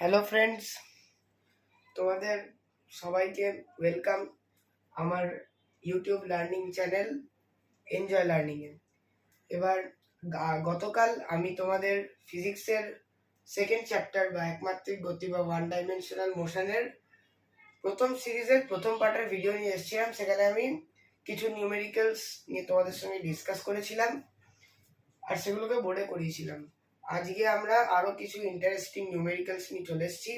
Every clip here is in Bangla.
হ্যালো ফ্রেন্ডস, তোমাদের সবাইকে ওয়েলকাম আমার ইউটিউব লার্নিং চ্যানেল এনজয় লার্নিংয়ে। এবার গতকাল আমি তোমাদের ফিজিক্সের সেকেন্ড চ্যাপ্টার বা একমাত্রিক গতি বা ওয়ান ডাইমেনশনাল মোশনের প্রথম সিরিজের প্রথম পার্টের ভিডিও নিয়ে এসেছিলাম। সেখানে আমি কিছু নিউমেরিক্যালস নিয়ে তোমাদের সঙ্গে ডিসকাস করেছিলাম আর সেগুলোকে বোর্ডে করিয়েছিলাম। আজকে আমরা আরো কিছু ইন্টারেস্টিং নিউমেরিক্যালস নিয়ে চলে এসেছি,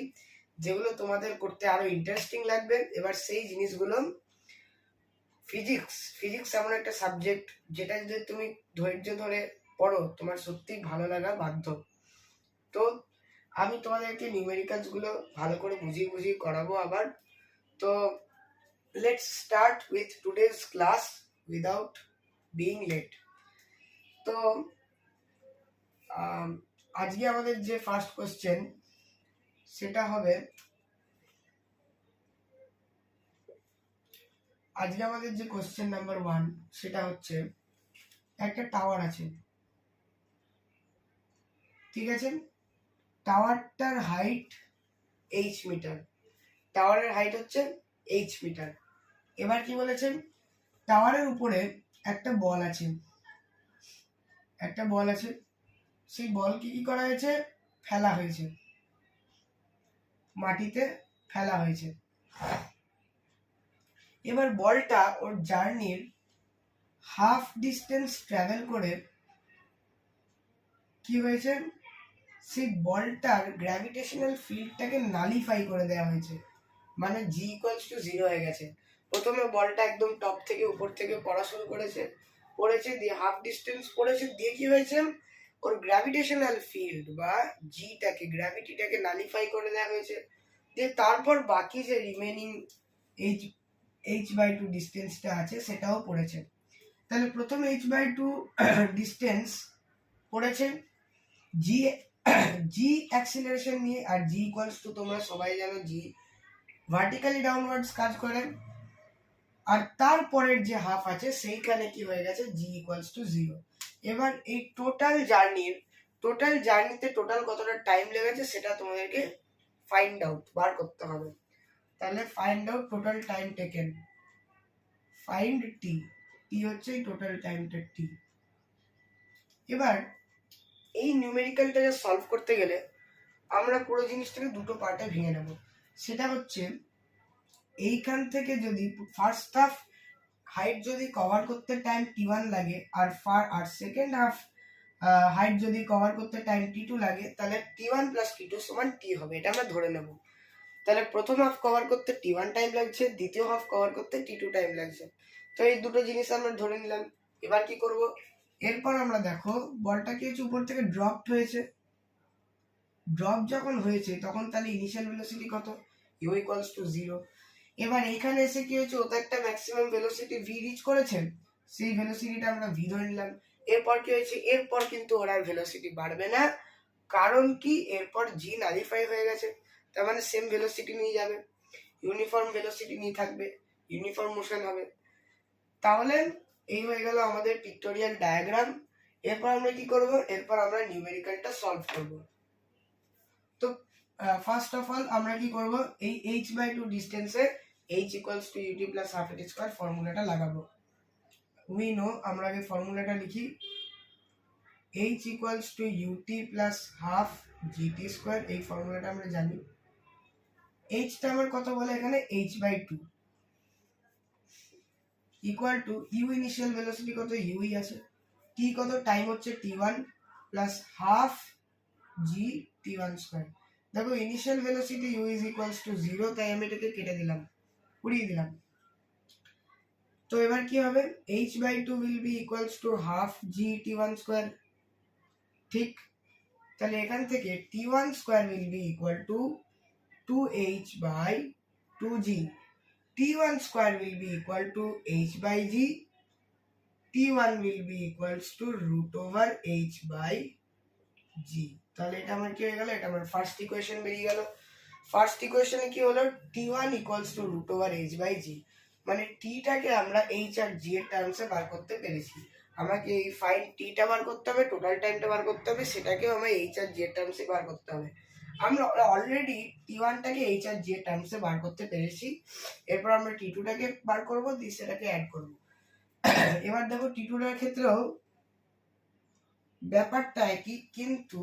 যেগুলো তোমাদের করতে আরো ইন্টারেস্টিং লাগবে। এবার সেই জিনিসগুলো ফিজিক্স এমন একটা সাবজেক্ট যেটা যদি তুমি ধৈর্য ধরে পড়ো তোমার সত্যি ভালো লাগা বাধ্য। তো আমি তোমাদেরকে নিউমেরিক্যালস গুলো ভালো করে বুঝিয়ে বুঝিয়ে করাবো আবার। তো let's start with today's class without being late. তো আজকে আমাদের যে ফার্স্ট কোশ্চেন সেটা হবে, আজকে আমাদের যে কোশ্চেন নাম্বার 1 সেটা হচ্ছে একটা টাওয়ার আছে, ঠিক আছে? টাওয়ারটার হাইট h মিটার, টাওয়ারের হাইট হচ্ছে h মিটার। এবার কি বলেছেন, টাওয়ারের উপরে একটা বল আছে, সেই বল কি করা হয়েছে, ফেলা হয়েছে, মাটিতে ফেলা হয়েছে। এবার বলটা ওর জার্নির হাফ ডিস্টেন্স ট্রাভেল করে কি হয়েছে, সেই বলটার গ্র্যাভিটেশনাল ফিল্ডটাকে নালিফাই করে দেওয়া হয়েছে, মানে জি ইকুয়ালস টু 0 হয়ে গেছে। প্রথমে বলটা একদম টপ থেকে উপর থেকে পড়া শুরু পড়েছে দিয়ে হাফ ডিস্টেন্স পড়েছে, দিয়ে কি হয়েছে, ওর গ্র্যাভিটেশনাল ফিল্ড বা গ্র্যাভিটিটাকে নালিফাই করে দেওয়া হয়েছে। দিয়ে তারপর বাকি যে রিমেনিং h/2 ডিস্টেন্সটা আছে সেটাও পড়েছে। তাহলে প্রথম h/2 ডিস্টেন্স পড়েছে জি অ্যাক্সিলারেশন নিয়ে, আর জি ইকুয়ালস টু তোমরা সবাই জানো জি ভার্টিক্যালি ডাউনওয়ার্ডস কাজ করে। আর তারপরের যে হাফ আছে সেইখানে কি হয়ে গেছে, জি ইকুয়ালস টু 0। এবার এই টোটাল জার্নিতে টোটাল কতটা টাইম লেগেছে সেটা তোমাদেরকে ফাইন্ড আউট বার করতে হবে। তাহলে find out total time taken, find T হচ্ছে এই টোটাল টাইমটা টি। এবার এই নিউমেরিক্যালটাকে সলভ করতে গেলে আমরা পুরো জিনিসটাকে দুটো পার্টে ভেঙে নেব। সেটা হচ্ছে এইখান থেকে যদি ফার্স্ট হাফ হাইট যদি কভার করতে টাইম t1 লাগে আর সেকেন্ড হাফ হাইট যদি কভার করতে টাইম t2 লাগে, তাহলে t1 প্লাস t2 সমান t হবে, এটা আমরা ধরে নেব। তাহলে প্রথম হাফ কভার করতে t1 টাইম লাগছে, দ্বিতীয় হাফ কভার করতে t2 টাইম লাগছে। তো এই দুটো জিনিস আমরা ধরে নিলাম। এবার কি করব, এরপর আমরা দেখো বলটা কি হচ্ছে, উপর থেকে ড্রপড হয়েছে। ড্রপ যখন হয়েছে তখন তাহলে ইনিশিয়াল ভেলোসিটি কত, u ইকুয়ালস টু 0। এবার এখানে এসে কি হয়েছে, ও তো একটা ম্যাক্সিমাম ভেলোসিটি v রিচ করেছে, সেই ভেলোসিটিটা আমরা v ধরে নিলাম। এরপর কি হয়েছে, এরপর কিন্তু ওর আর ভেলোসিটি বাড়বে না, কারণ কি এরপর g নালিফাই হয়ে গেছে, তার মানে সেম ভেলোসিটি নিয়ে যাবে, ইউনিফর্ম ভেলোসিটি নিয়ে থাকবে, ইউনিফর্ম মোশন হবে। তাহলে এই হয়ে গেল আমাদের পিক্টোরিয়াল ডায়াগ্রাম। এরপর আমরা কি করব, এরপর আমরা নিউমেরিক্যালটা সলভ করব। তো ফার্স্ট অফ অল আমরা কি করব, এই h/2 ডিসটেন্সে h equals to ut plus half at square ফর্মুলাটা লাগাবো। উই নো, আমরা আগে ফর্মুলাটা লিখি, h equals to ut plus half gt square, এই ফর্মুলাটা আমরা জানি। h টা আমার কত বলে এখানে, h/2 equal to u initial velocity কত, u ই আছে, t কত টাইম হচ্ছে t1 plus half g t1 square. দেখো initial velocity u is equals to 0, তাই আমি এটাকে কেটে দিলাম, উড়িয়ে দিলাম। তো এবার কি হবে, h/2 will be equals to half g t1 square, ঠিক? তাহলে এখান থেকে t1 square will be equal to 2h by 2g, t1 square will be equal to h by g, t1 will be equals to root over h by g। তাহলে এটা আমার কি হয়ে গেল, এটা আমার ফার্স্ট ইকুয়েশন বেরিয়ে গেল। ফার্স্ট ইকুয়েশনে কি হলো, t1 equals to root over h by g, মানে টিটাকে আমরা h আর g এর টার্মসে বার করতে পেরেছি। আমাকে এই ফাইন্ড টিটা বার করতে হবে, টোটাল টাইমটা বার করতে হবে, সেটাকেও আমার h আর g এর টার্মসে বার করতে হবে। আমরা অলরেডি T1টাকে H আর G এর টার্মসে বার করতে পেরেছি, এরপর আমরা T2টাকে বার করব, দিয়ে সেটাকে অ্যাড করব। এবার দেখো T2টার ক্ষেত্রেও ব্যাপারটা একই, কিন্তু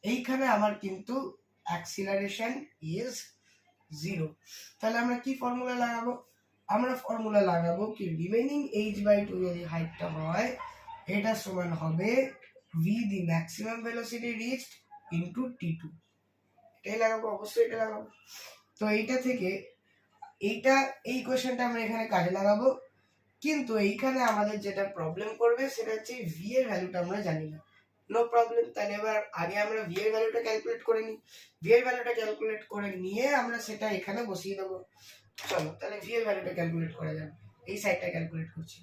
এইখানে আমার কিন্তু অ্যাক্সিলারেশন ইজ 0। তাহলে আমরা কি ফর্মুলা লাগাবো? আমরা ফর্মুলা লাগাবো কি রিমেইনিং h/2 যদি হাইটটা হয়, এটা সমান হবে v দি maximum velocity reached into t2। এটাই লাগাবো, অবশ্যই এটা লাগাবো। তো এইটা থেকে এইটা, এই কোশ্চেনটা আমরা এখানে কাজে লাগাবো, কিন্তু এইখানে আমাদের যেটা প্রবলেম করবে সেটা হচ্ছে v এর ভ্যালুটা আমরা জানি না। নো প্রবলেম, তাহলে এবার আগে আমরা v এর ভ্যালুটা ক্যালকুলেট করে নিই। v এর ভ্যালুটা ক্যালকুলেট করে নিয়ে আমরা সেটা এখানে বসিয়ে দেবো। চলো তাহলে v এর ভ্যালুটা ক্যালকুলেট করা যাক। এই সাইডটা ক্যালকুলেট করছি,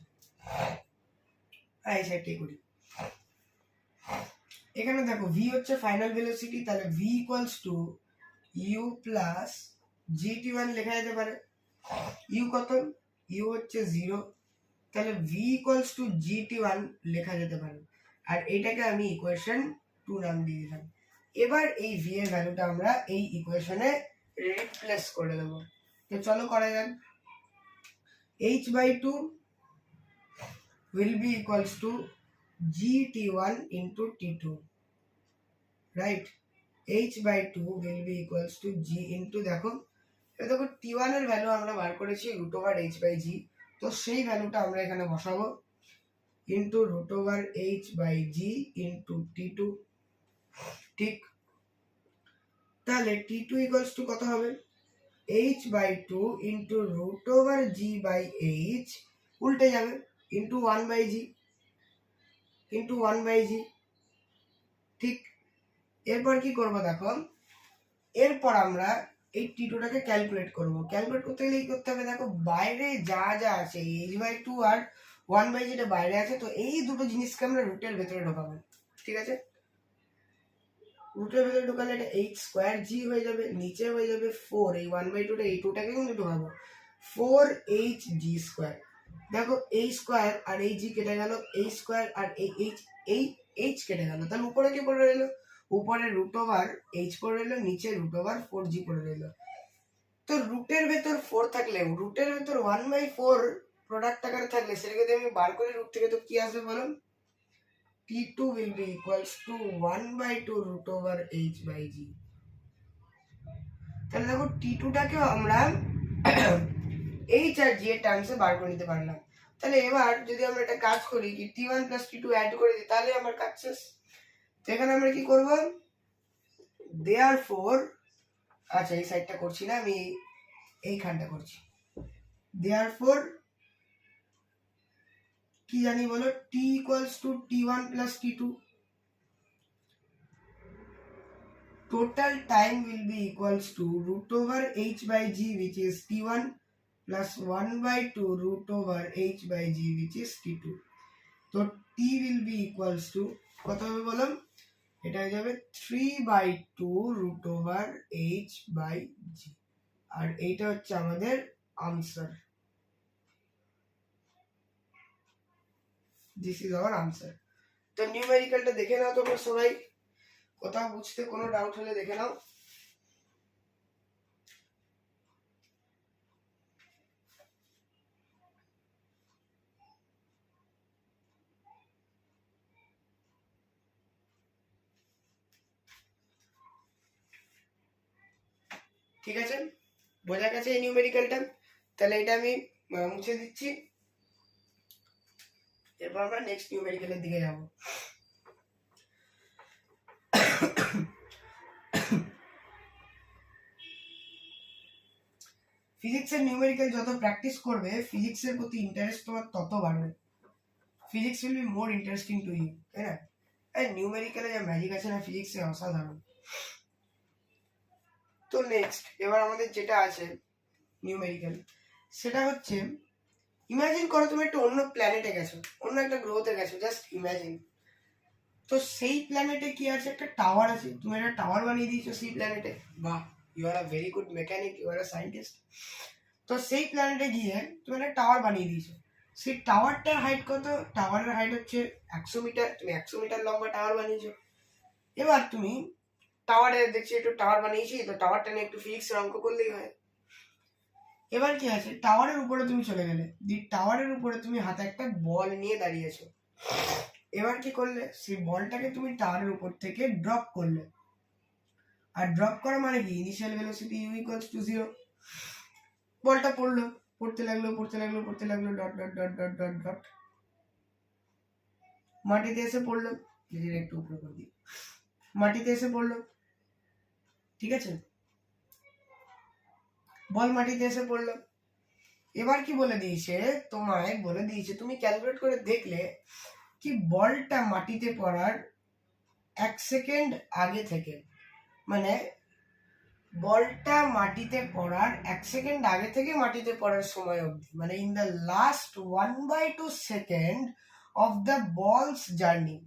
এই সাইডটাই করি। এখানে দেখো v হচ্ছে ফাইনাল ভেলোসিটি, তাহলে v equals to u plus gt1 লেখা যেতে পারে। u কত? u হচ্ছে 0, তাহলে v ইকুয়ালস টু gt1 লেখা যেতে পারে। আর এটাকে আমি ইকুয়েশন 2 নাম দিয়ে দিলাম। এবার এই v এর ভ্যালুটা আমরা এই ইকুয়েশনে রিপ্লেস করে দেব। তো চলো করা যাক। h/2 will be equals to gt1 into t2, right? h/2 will be equals to g into, দেখো দেখো t1 এর ভ্যালু আমরা বার করেছি √h/g, তো সেই ভ্যালুটা আমরা এখানে বসাবো ইনটু √h/g ইনটু t2। ঠিক, তাহলে t2 ইকুয়ালস টু কত হবে? h/2 ইনটু √g/h, উল্টে যাবে, ইনটু 1/g ইনটু 1/g। ঠিক, এরপর কি করব দেখো, এরপর আমরা এই t2টাকে ক্যালকুলেট করব। ক্যালকুলেট করতে গেলে কি করতে হবে দেখো, বাইরে যা যা আছে h/2 আর 1/g টা বাইরে আছে, তো এই দুটো জিনিসকে আমরা রুটের ভেতরে ঢোকাবো। ঠিক আছে, রুটের ভেতরে ঢোকালে এটা h² g হয়ে যাবে, নিচে হয়ে যাবে 4, এই 1/2 টা এই 2টাকে কিন্তু ঢোকাবো 4hg²। দেখো এই স্কয়ার আর এই g কেটে গেল, এই স্কয়ার আর এই h কেটে গেল, তাহলে উপরে কি পড়ে রইল? উপরে √h পড়ে রইল, নিচে √4g পড়ে রইল। তো রুটের ভেতর 4 থাকলে, রুটের ভেতর 1/4 প্রোডাক্ট আকারে থাকলে, সেটাকে যদি আমি বার করি রুট থেকে, তো কি আসবে বলো? t2 will be equals to 1/2 √h/g। তাহলে দেখো t2টাকেও আমরা h আর g এর টার্মসে বার করে নিতে পারলাম। তাহলে এবার যদি আমরা একটা কাজ করি কি t1 plus t2 অ্যাড করে দিই, তাহলে আমার কাজ শেষ। তো এখানে আমরা কি করব, therefore, আচ্ছা এই সাইডটা করছি না, আমি এইখানটা করছি। therefore কি জানি বলো, t equals to t1 plus t2, total time will be equals to √h/g which is t1 plus 1/2 √h/g which is t2। তো t will be equals to কত হবে বলো? এটা হয়ে যাবে 3/2 √h/g, আর এইটা হচ্ছে আমাদের answer. This is our answer. তো নিউমেরিক্যালটা দেখে নাও তোমরা সবাই, কোথাও বুঝতে কোনো ডাউট হলে দেখে নাও। ঠিক আছে, বোঝা গেছে এই নিউমেরিক্যালটা? তাহলে এটা আমি মুছে দিচ্ছি, এরপর আমরা নেক্সট নিউমেরিক্যালের দিকে যাব। ফিজিক্সের নিউমেরিক্যাল যত প্র্যাকটিস করবে, ফিজিক্সের প্রতি ইন্টারেস্ট তোমার তত বাড়বে। Physics will be more interesting to you, তাই না? এই নিউমেরিক্যালে যা ম্যাজিক আছে না ফিজিক্সে, অসাধারণ। তো নেক্সট এবার আমাদের যেটা আছে নিউমেরিক্যাল, সেটা হচ্ছে ইমাজিন করো তুমি একটা অন্য প্ল্যানেটে গেছো, অন্য একটা গ্রহতে গেছো, জাস্ট ইমাজিন। তো সেই প্ল্যানেটে কি আছে, একটা টাওয়ার আছে, তুমি একটা টাওয়ার বানিয়ে দিয়েছো সেই প্ল্যানেটে। বাহ, you are a very good mechanic, you are a scientist. তো সেই প্ল্যানেটে গিয়ে তুমি একটা টাওয়ার বানিয়ে দিয়েছো। সেই টাওয়ারটার হাইট কত? টাওয়ারের হাইট হচ্ছে 100 মিটার। তুমি 100 মিটার লম্বা টাওয়ার বানিয়েছো। এবার তুমি টাওয়ারে দেখছি একটু টাওয়ার বানিয়েছি, তো টাওয়ারটা নিয়ে একটু ফিজিক্সের অঙ্ক করলেই হয়। এবার কি আছে, টাওয়ারের উপরে তুমি চলে গেলে, টাওয়ারের উপরে তুমি হাতে একটা বল নিয়ে দাঁড়িয়েছো। এবার কি করলে, সেই বলটাকে তুমি টাওয়ারের উপর থেকে ড্রপ করলে। আর ড্রপ করা মানে কি, initial velocity u equals to 0। বলটা পড়লো, পড়তে লাগলো dot dot dot dot dot dot, মাটিতে এসে পড়লো। একটু উপরে করে দিই, মাটিতে এসে পড়লো, ঠিক আছে, বল মাটিতে এসে পড়লো। এবার কি বলে দিয়েছে, তোমায় বলে দিয়েছে তুমি ক্যালকুলেট করে দেখলে কি বলটা মাটিতে পড়ার 1 সেকেন্ড আগে থেকে, মানে বলটা মাটিতে পড়ার 1 সেকেন্ড আগে থেকে মাটিতে পড়ার সময় অবধি, মানে in the last 1/2 second of the ball's journey,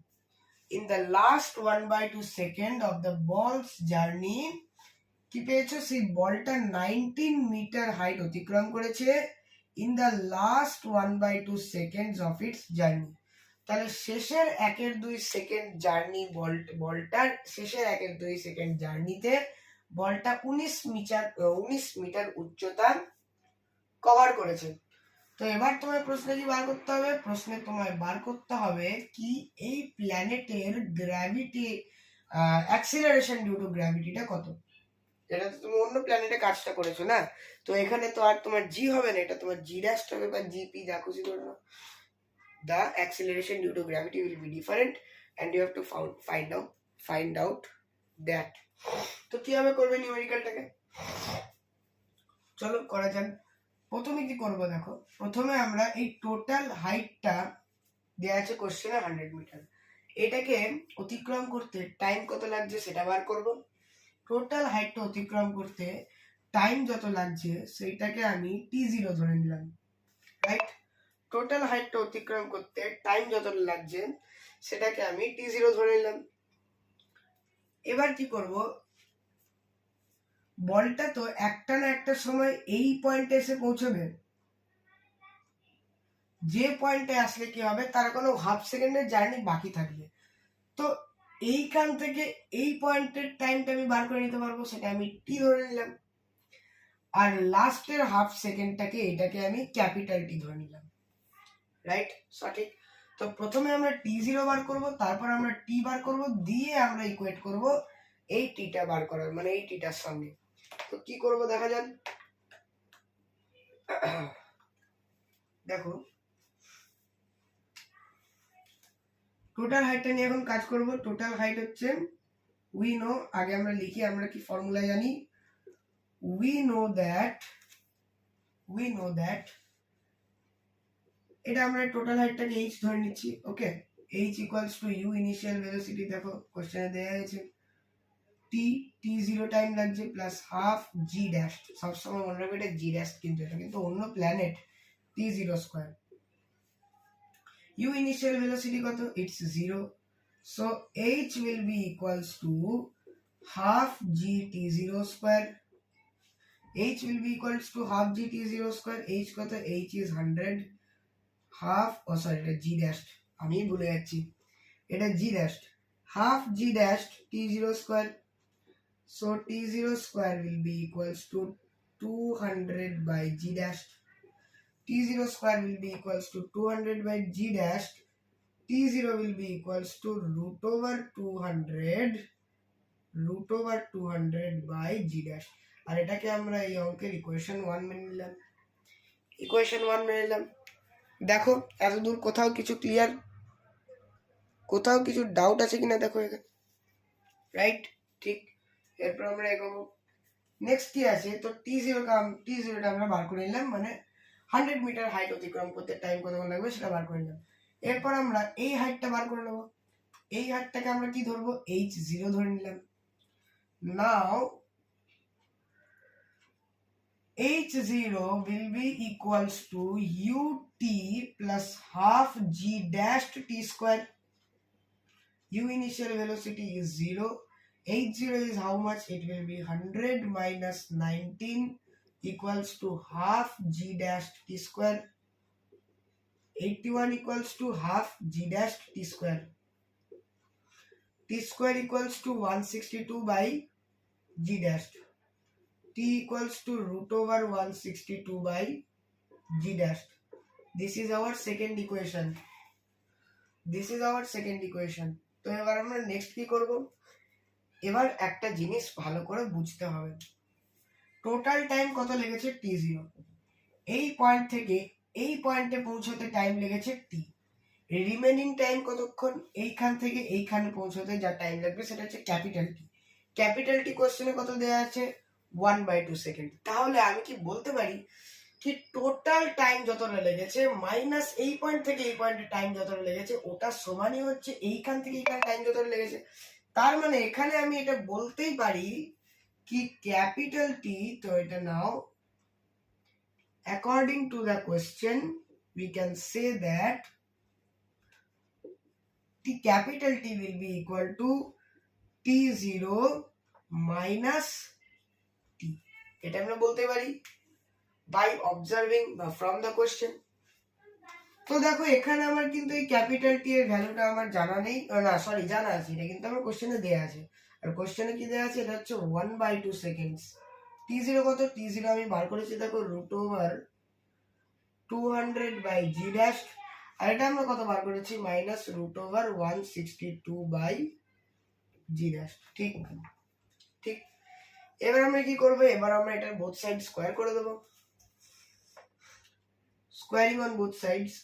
in the last 1/2 second of the ball's journey কি পেয়েছো, সেই বলটা 19 মিটার হাইট অতিক্রম করেছে in the last 1/2 seconds of its journey. তাহলে শেষের 1/2 সেকেন্ড জার্নি, বলটার শেষের 1/2 সেকেন্ড জার্নিতে বলটা 19 মিটার উচ্চতা কভার করেছে। তো এবার তোমার প্রশ্নে কি বার করতে হবে, প্রশ্নে তোমায় বার করতে হবে কি এই প্ল্যানেটের গ্র্যাভিটি, অ্যাক্সিলারেশন ডিউ টু গ্র্যাভিটিটা কত। এটা তো তুমি অন্য প্ল্যানেটে কাজটা করেছো না, তো এখানে তো আর তোমার জি হবে না, এটা তোমার জি ড্যাশ হবে বা জিপি, যা খুশি করে নাও। The acceleration due to gravity will be different and you have to find out that. তো কিভাবে করবে নিউমেরিক্যালটাকে, চলো করা যাক। প্রথমে কি করব দেখো, প্রথমে আমরা এই টোটাল হাইটটা দেওয়া আছে কোশ্চেনে 100 মিটার, এটাকে অতিক্রম করতে টাইম কত লাগছে সেটা বার করব। টোটাল হাইটটা অতিক্রম করতে টাইম যত লাগছে সেইটাকে আমি t0 ধরে নিলাম, রাইট। টোটাল হাইটটা অতিক্রম করতে টাইম যত লাগছে সেটাকে আমি t0 ধরে নিলাম। এবার কি করব, বলটা তো একটা না একটা সময় এই পয়েন্টে এসে পৌঁছবে, যে পয়েন্টে আসলে কি হবে, তার কোনো হাফ সেকেন্ডের জার্নি বাকি থাকবে। তো এইখান থেকে এই পয়েন্টের টাইমটা আমি বার করে নিতে পারবো, সেটা আমি টি ধরে নিলাম। আর লাস্টের হাফ সেকেন্ডটাকে, এটাকে আমি ক্যাপিটাল টি ধরে নিলাম, রাইট, সঠিক। তো প্রথমে আমরা t0 বার করব, তারপর আমরা t বার করব, দিয়ে আমরা ইকুয়েট করব এই টিটা বার করার, মানে এই টিটার সঙ্গে। তো কি করব দেখা যাক, দেখো টোটাল হাইটটা নিয়ে এখন কাজ করব। টোটাল হাইট হচ্ছে উই নো, আগে আমরা লিখি, আমরা কি ফর্মুলা জানি, we know that এটা আমরা টোটাল হাইটটাকে h ধরে নিচ্ছি, ওকে। h equals to u initial velocity, দেখো কোশ্চেনে দেয়া আছে t0 টাইম লাগছে প্লাস হাফ g ড্যাশ, সবসময় মনে রাখবে এটা g ড্যাশ, কিন্তু এটা কিন্তু অন্য planet, t0 square. u initial velocity কত, it's 0, so h will be equals to half g t0 square, h will be equals to half g t0 square, h কত, h is 100, half, এটা g dash, আমি ভুলে যাচ্ছি, এটা g dash, half g dash t0 square, so t0 square will be equals to 200 by g dash, t0 square will be equals to 200 by g dash, t0 will be equals to root over 200 by g dash। আর এটাকে আমরা এই অঙ্কের ইকুয়েশন 1 মেনে নিলাম, দেখো এতদূর কোথাও কিছু ক্লিয়ার, কোথাও কিছু ডাউট আছে কিনা দেখো এখানে, রাইট, ঠিক। এরপর আমরা এগোবো, নেক্সট কি আছে, তো t0টা আমরা বার করে নিলাম, মানে 100 মিটার হাইট অতিক্রম করতে টাইম কতক্ষণ লাগবে সেটা বার করে নিলাম। এরপর আমরা এই হাইটটা বার করে নেবো, এই হাইটটাকে আমরা কি ধরবো, h0 ধরে নিলাম। নাও h0 will be equals to ut plus half g dash t square. U initial velocity is 0. h0 is how much? It will be 100 minus 19 equals to half g dash t square. 81 equals to half g dash t square. t square equals to 162 by g dash, t equals to root over 162 by g dash. This is our second equation. তো এবার আমরা নেক্সট কি করব, এবার একটা জিনিস ভালো করে বুঝতে হবে, টোটাল টাইম কত লেগেছে t0, এই পয়েন্ট থেকে এই পয়েন্টে পৌঁছতে টাইম লেগেছে t, রিমেনিং টাইম কতক্ষণ, এইখান থেকে এইখানে পৌঁছতে যা টাইম লাগবে সেটা হচ্ছে ক্যাপিটাল টি। ক্যাপিটাল টি কোশ্চেনে কত দেওয়া আছে 1/2 সেকেন্ড। তাহলে আমি কি বলতে পারি কি টোটাল টাইম যতটা লেগেছে মাইনাস এই পয়েন্ট থেকে এই পয়েন্টে টাইম যতটা লেগেছে ওটা সমানই হচ্ছে এইখান থেকে এইখানে টাইম যতটা লেগেছে। তার মানে এখানে আমি এটা বলতেই পারি কি ক্যাপিটাল টি, তো এটা নাও according to the question we can say that the capital T will be equal to T0 minus T, এটা আমরা বলতে পারি by observing from the question। তো দেখো এখানে আমার কিন্তু এই ক্যাপিটাল টি এর ভ্যালুটা আমার জানা নেই, না সরি জানা আছে, এটা কিন্তু আমার কোশ্চেনে দেয়া আছে, আর কোশ্চেনে কি দেয়া আছে, এটা হচ্ছে 1/2 সেকেন্ডস। t0 কত, t0 আমি বার করেছি দেখো root over 200 by G dash, আর এটা আমরা কত বার করেছি minus root over 162 by G dash. ঠিক ঠিক, এবার আমরা কি করব, এবার আমরা এটার বোথ সাইড স্কয়ার করে দেব, squaring on both sides.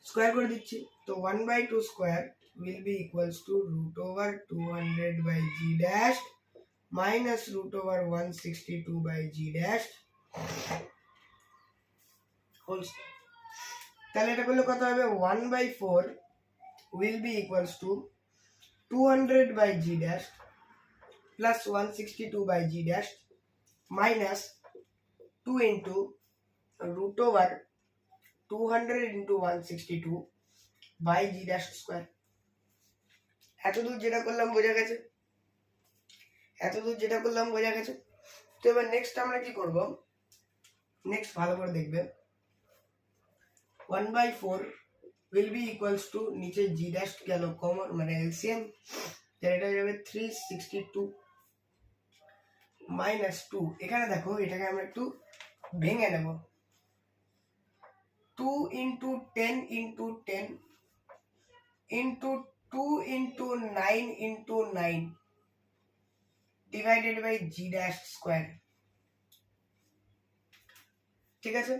Square করে দিচ্ছি, তো 1/2 square will be equals to root over 200 by g dash minus root over 162 by g dash whole square। তাহলে এটা করলে কত হবে 1/4 will be equals to 200 by g dash plus 162 by g dash minus 2 into root over 200 into 162 by g dash square। এতদূর যেটা করলাম বোঝা গেছে, তো এবার নেক্সট আমরা কি করব, নেক্সট ভালো করে দেখবে, 1/4 will be equals to নিচে g dash গেল কমন মানে এলসিএম, এটা যাবে 362 minus 2, এখানে দেখো এটাকে আমরা একটু ভেঙে নেব, 2 into 10 into 10 into 2 into 9 into 9 divided by g dash square। ঠিক আছে,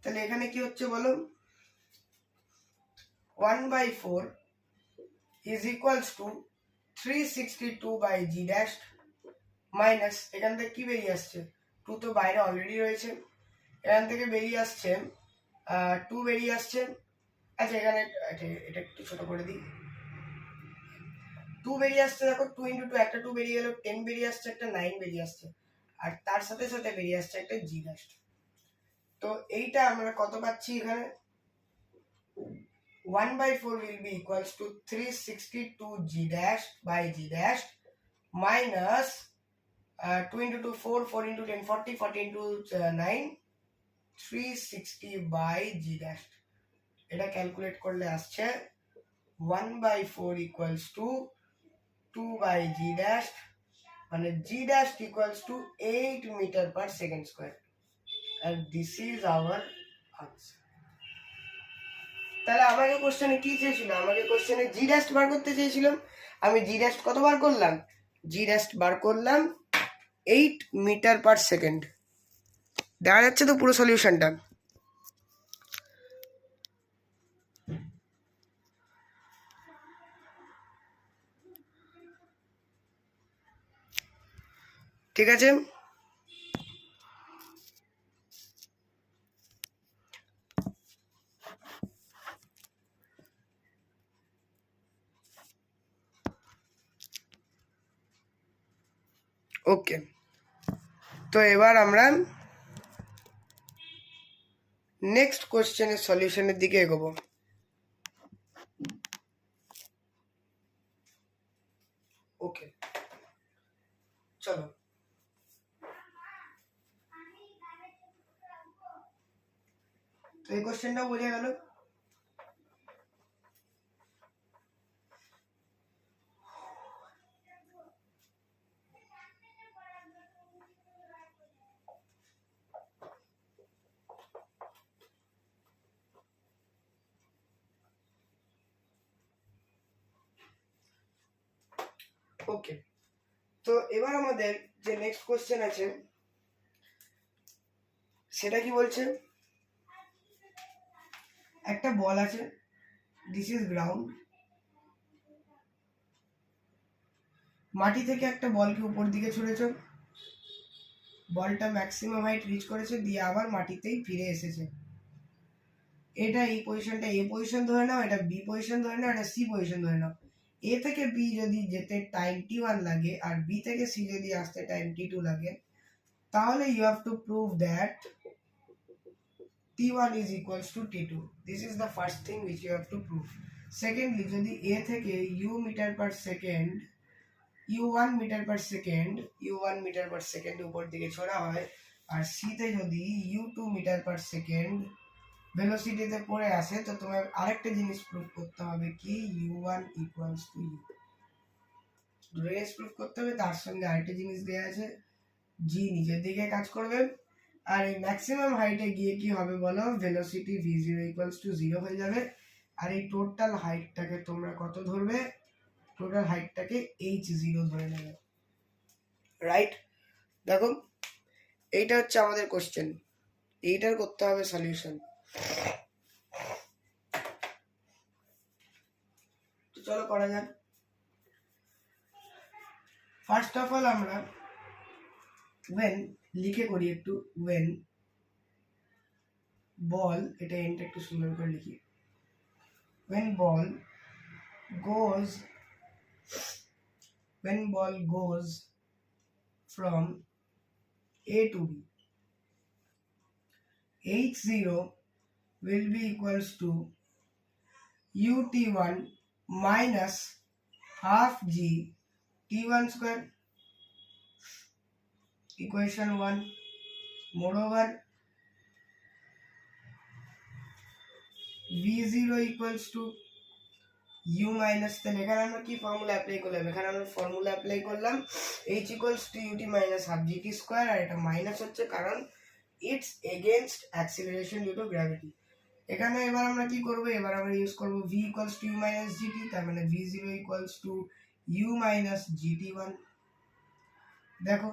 তাহলে এখানে কি হচ্ছে বলো, 1/4 is equals to 362 by g dash minus এখান থেকে কি বেরিয়ে আসছে, 2 তো বাইরে অলরেডি রয়েছে, এখান থেকে বেরিয়ে আসছে 2 বেরিয়ে আসছে, আচ্ছা এখানে এটা একটু ছোট করে দিই, 2 বেরিয়ে আসছে দেখো, 2 into 2 একটা 2 বেরিয়ে গেল, 10 বেরিয়ে আসছে, একটা 9 বেরিয়ে আসছে, আর তার সাথে সাথে বেরিয়ে আসছে একটা g dash। তো এইটা আমরা কত পাচ্ছি এখানে, 1/4 will be equals to 362 g dash by g dash minus 2 into 2 4, 4 into 10 40, 40 into 9 360 by g dash। এটা ক্যালকুলেট করলে আসছে 1/4 equals to 2 by g dash, মানে g dash equals to 8 meter per second square, and this is our answer। তাহলে আমাকে কোশ্চেনে কি চেয়েছিল, আমাকে কোশ্চেনে জি ড্যাশ বার করতে চেয়েছিলাম, আমি জি ড্যাশ কত বার করলাম, জি ড্যাশ বার করলাম 8 মিটার পার সেকেন্ড। দেখা যাচ্ছে তো পুরো সলিউশনটা, ঠিক আছে। ওকে, তো এবার আমরা নেক্সট কোশ্চেনের সলিউশনের দিকে এগোবো। ওকে চলো, তো এই কোশ্চেনটাও বোঝা গেল। ওকে, তো এবার আমাদের যে নেক্সট কোশ্চেন আছে সেটা কি বলছে, একটা বল আছে, দিস ইজ গ্রাউন্ড, মাটি থেকে একটা বলকে উপর দিকে ছুঁড়েছ, বলটা ম্যাক্সিমাম হাইট রিচ করেছে, দিয়ে আবার মাটিতেই ফিরে এসেছে। এটা এই পজিশনটা এ পজিশন ধরে নাও, এটা বি পজিশন ধরে নাও, এটা সি পজিশন ধরে নাও। এ থেকে বি যদি যেতে টাইম t1 লাগে আর বি থেকে সি যদি আসতে টাইম t2 লাগে, তাহলে you have to prove that t1 is equals to t2. This is the first thing which you have to prove. Secondly, যদি a থেকে u metre per second u1 metre per second উপর দিকে ছোড়া হয়, আর c তে যদি u2 মিটার পার সেকেন্ড ভেলোসিটিতে পড়ে আসে, তো তোমার আরেকটা জিনিস প্রুভ করতে হবে কি u1 equals to u. দুটো জিনিস প্রুভ করতে হবে, তার সঙ্গে আরেকটা জিনিস দেওয়া আছে g নিচের দিকে কাজ করবে, আর এই ম্যাক্সিমাম হাইটে গিয়ে কি হবে বলো, ভেলোসিটি v0 equals to 0 হয়ে যাবে। আর এই টোটাল হাইটটাকে তোমরা কত ধরবে, টোটাল হাইটটাকে h0 ধরে নেবে, রাইট। দেখো এইটা হচ্ছে আমাদের কোশ্চেন, এইটার করতে হবে সলিউশন। তো চলো করা যাক। ফার্স্ট অফ অল আমরা when লিখে করি একটু, when বল, এটা এন্ড একটু সুন্দর করে লিখি, when ball goes from A to B, h0 will be equals to ut1 minus half g t1 square, equation 1. Moreover, v0 equals to u minus, তাহলে এখানে আমরা কি ফর্মুলা অ্যাপ্লাই করলাম, এখানে আমরা ফর্মুলা অ্যাপ্লাই করলাম h equals to ut minus half gt square, আর এটা মাইনাস হচ্ছে কারণ it's against acceleration due to gravity. এখানে এবার আমরা কি করব, এবার আমরা ইউজ করব v equals to u minus gt, তার মানে v0 equals to u minus gt1। দেখো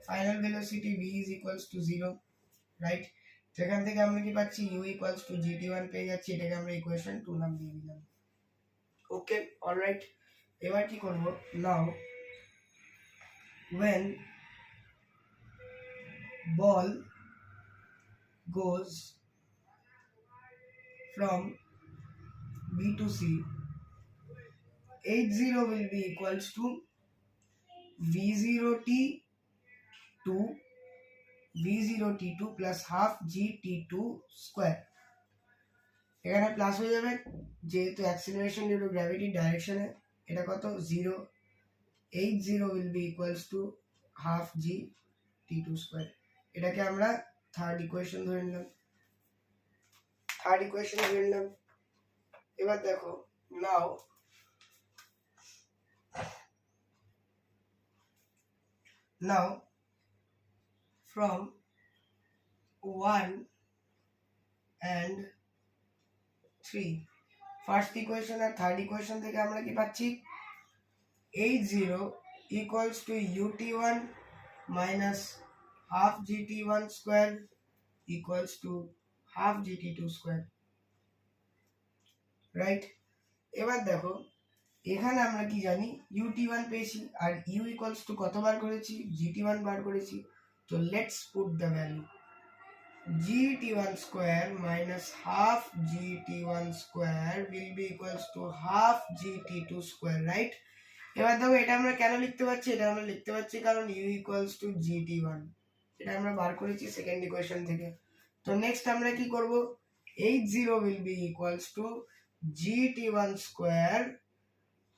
final velocity v is equals to 0, right. সেখান থেকে আমরা কি পাচ্ছি, u equals to gt1 পেয়ে যাচ্ছি, এটাকে আমরা ইকুয়েশন 2 নাম দিয়ে দিলাম। ওকে, অলরাইট। এবার কি করব, নাও when ball goes from B to C, h0 will be equals to v0t to v0t2 plus half gt2 square। এখানে প্লাস হয়ে যাবে যেহেতু অ্যাক্সিলারেশন ডিউ টু গ্র্যাভিটি ডাইরেকশনে, এটা কত 0, h0 will be equals to half gt2 square। এটাকে আমরা থার্ড ইকুয়েশন ধরে নিলাম, এবার দেখো now from 1 and 3, first equation আর থার্ড ইকুয়েশন থেকে আমরা কি পাচ্ছি, h0 equals to ut1 minus half gt1 square equals to half gt2 square, right. এবার দেখো এখানে আমরা কি জানি, ut1 পেয়েছি আর u equals to কত বার করেছি, gt1 বার করেছি। তো let's put the value, gt1 square minus half gt1 square will be equals to half gt2 square, right। এবার দেখো এটা আমরা কেন লিখতে পারছি, এটা আমরা লিখতে পারছি কারণ u equals to gt1, এটা আমরা বার করেছি সেকেন্ড ইকুয়েশন থেকে। তো নেক্সট আমরা কি করব, h0 will be equals to gt1 square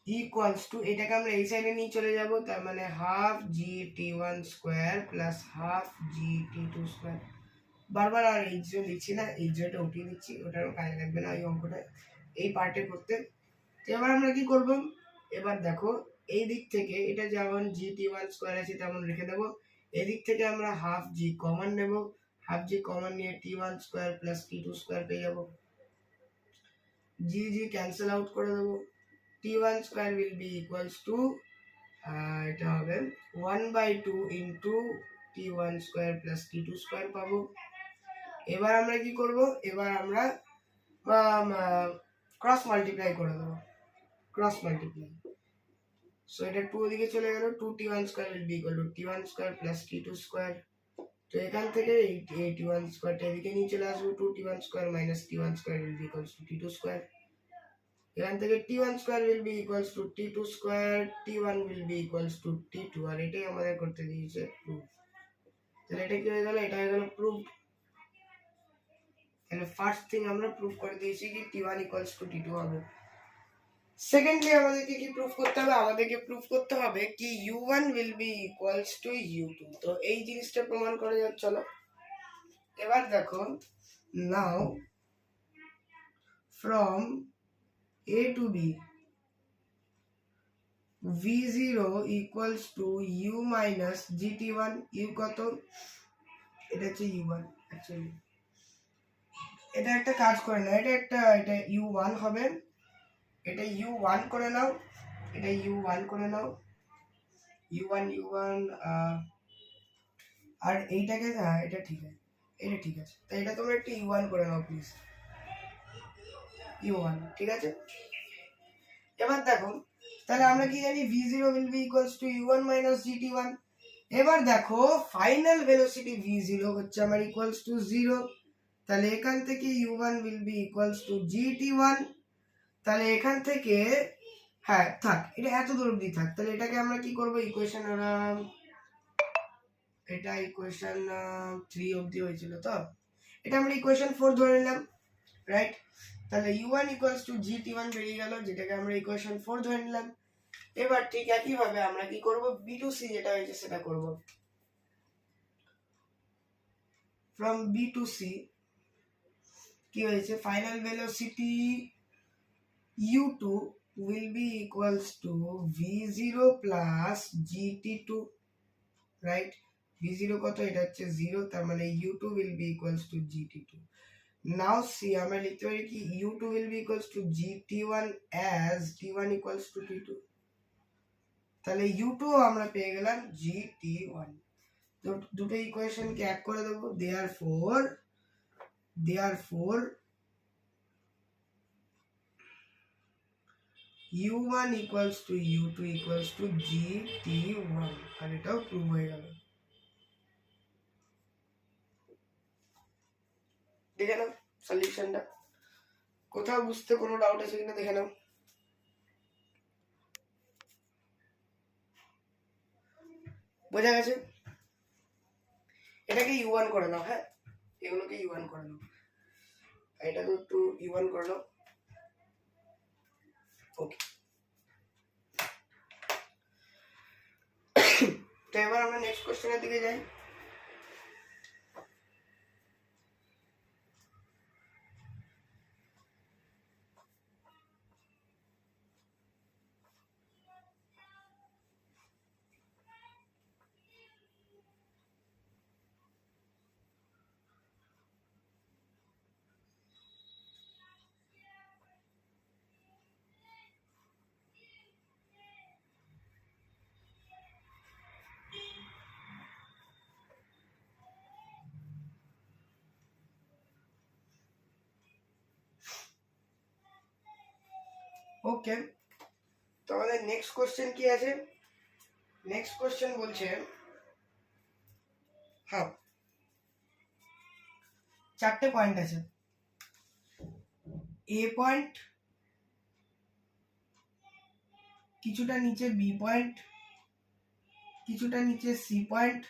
equals to, এটাকে আমরা এই সাইডে নিয়ে চলে যাব, তার মানে half gt1 square plus half gt2 square। বারবার আর H0 লিখছি না, H0টা উঠিয়ে দিচ্ছি, ওটারও কাজে লাগবে না ওই অঙ্কটা এই পার্টে করতে। তো এবার আমরা কি করব, এবার দেখো এই দিক থেকে এটা যেমন gt1 স্কয়ার আছে তেমন রেখে দেবো, এদিক থেকে আমরা হাফ জি কমন নেব, হাফ জি কমন নিয়ে t1 square plus t2 square পেয়ে যাব, জি জি ক্যান্সেল আউট করে দেবো, t1 square will be equals to এটা হবে 1/2 into t1 square plus t2 square পাবো। এবার আমরা কি করব, এবার আমরা ক্রস মাল্টিপ্লাই করে দেবো, ক্রস মাল্টিপ্লাই। সো এটা 2 দিকে চলে গেল, 2t1 square will be equal to t1 square plus t2 square. তো এখান থেকে এই t1 স্কয়ারটা এদিকে নিয়ে চলে আসবে, 2t1 square minus t1 square will be equals to t2 square. এখান থেকে t1 square will be equals to t2 square, t1 will be equals to t2, আর এটাই আমাদের করতে দিয়েছে প্রুফ। তাহলে এটা কি হয়ে গেল, এটা হয়ে গেল প্রুফ। তাহলে ফার্স্ট থিং আমরা প্রুফ করে দিয়েছি কি t1 ইকুয়ালস টু t2 হবে। সেকেন্ডলি আমাদেরকে কি প্রুফ করতে হবে, আমাদেরকে প্রুফ করতে হবে কি u1 will be equals to u2। তো এই জিনিসটা প্রমাণ করা যাক, চলো এবার দেখো, নাও from a to b v0 equals to u minus gt1, u কত, এটা হচ্ছে u1 অ্যাকচুয়ালি, এটা একটা কাজ করে না, এটা u1 হবে, এটা u1 করে নাও, এটা u1 করে নাও, u1 আর এইটাকে, হ্যাঁ এটা ঠিক আছে, এটা ঠিক আছে, তাই এটা তোমরা একটু u1 করে নাও প্লিজ, u1 ঠিক আছে। এবার দেখো তাহলে আমরা কি জানি v0 will be equals to u1 minus gt1। এবার দেখো ফাইনাল ভেলোসিটি v0 হচ্ছে আমার ইকুয়ালস টু 0, তাহলে এখান থেকে u1 will be equals to gt1। তাহলে এখান থেকে হ্যাঁ থাক, এটা এত দূর অবধি থাক, তাহলে এটাকে আমরা কি করব, ইকুয়েশন এটা ইকুয়েশন 3 অবধি হয়েছিল, তো এটা আমরা ইকুয়েশন 4 ধরে নিলাম, রাইট। তাহলে u1 ইকুয়ালস টু gt1 বেরিয়ে গেল, যেটাকে আমরা ইকুয়েশন 4 ধরে নিলাম। এবার ঠিক একই ভাবে আমরা কি করব, b to c যেটা হয়েছে সেটা করব। from b to c কি হয়েছে, final velocity u2 will be equals to v0 plus gt2, right। v0 কত, এটা হচ্ছে 0, তার মানে u2 will be equals to gt2। now see আমরা লিখতে পারি কি u2 will be equals to gt1 as t1 equals to t2, তাহলে u2 আমরা পেয়ে গেলাম gt1। তো দুটো ইকুয়েশন কে এক করে দেব, therefore u1 equals to u2 equals to gt1, আর এটাও প্রুভ হয়ে গেল। দেখে নাও সলিউশনটা, কোথাও বুঝতে কোনো ডাউট আছে কিনা দেখে নাও। বোঝা গেছে, এটাকে u1 করে নাও, হ্যাঁ এগুলোকে u1 করে নাও, এটাকে একটু u1 করে নাও, ওকে। তো এবার আমরা নেক্সট কোশ্চেনের দিকে যাই। ওকে, তো আমাদের নেক্সট কোশ্চেন কি আছে, নেক্সট কোশ্চেন বলছে, হ্যাঁ 4টে পয়েন্ট আছে, এ পয়েন্ট, কিছুটা নিচে বি পয়েন্ট, কিছুটা নিচে সি পয়েন্ট,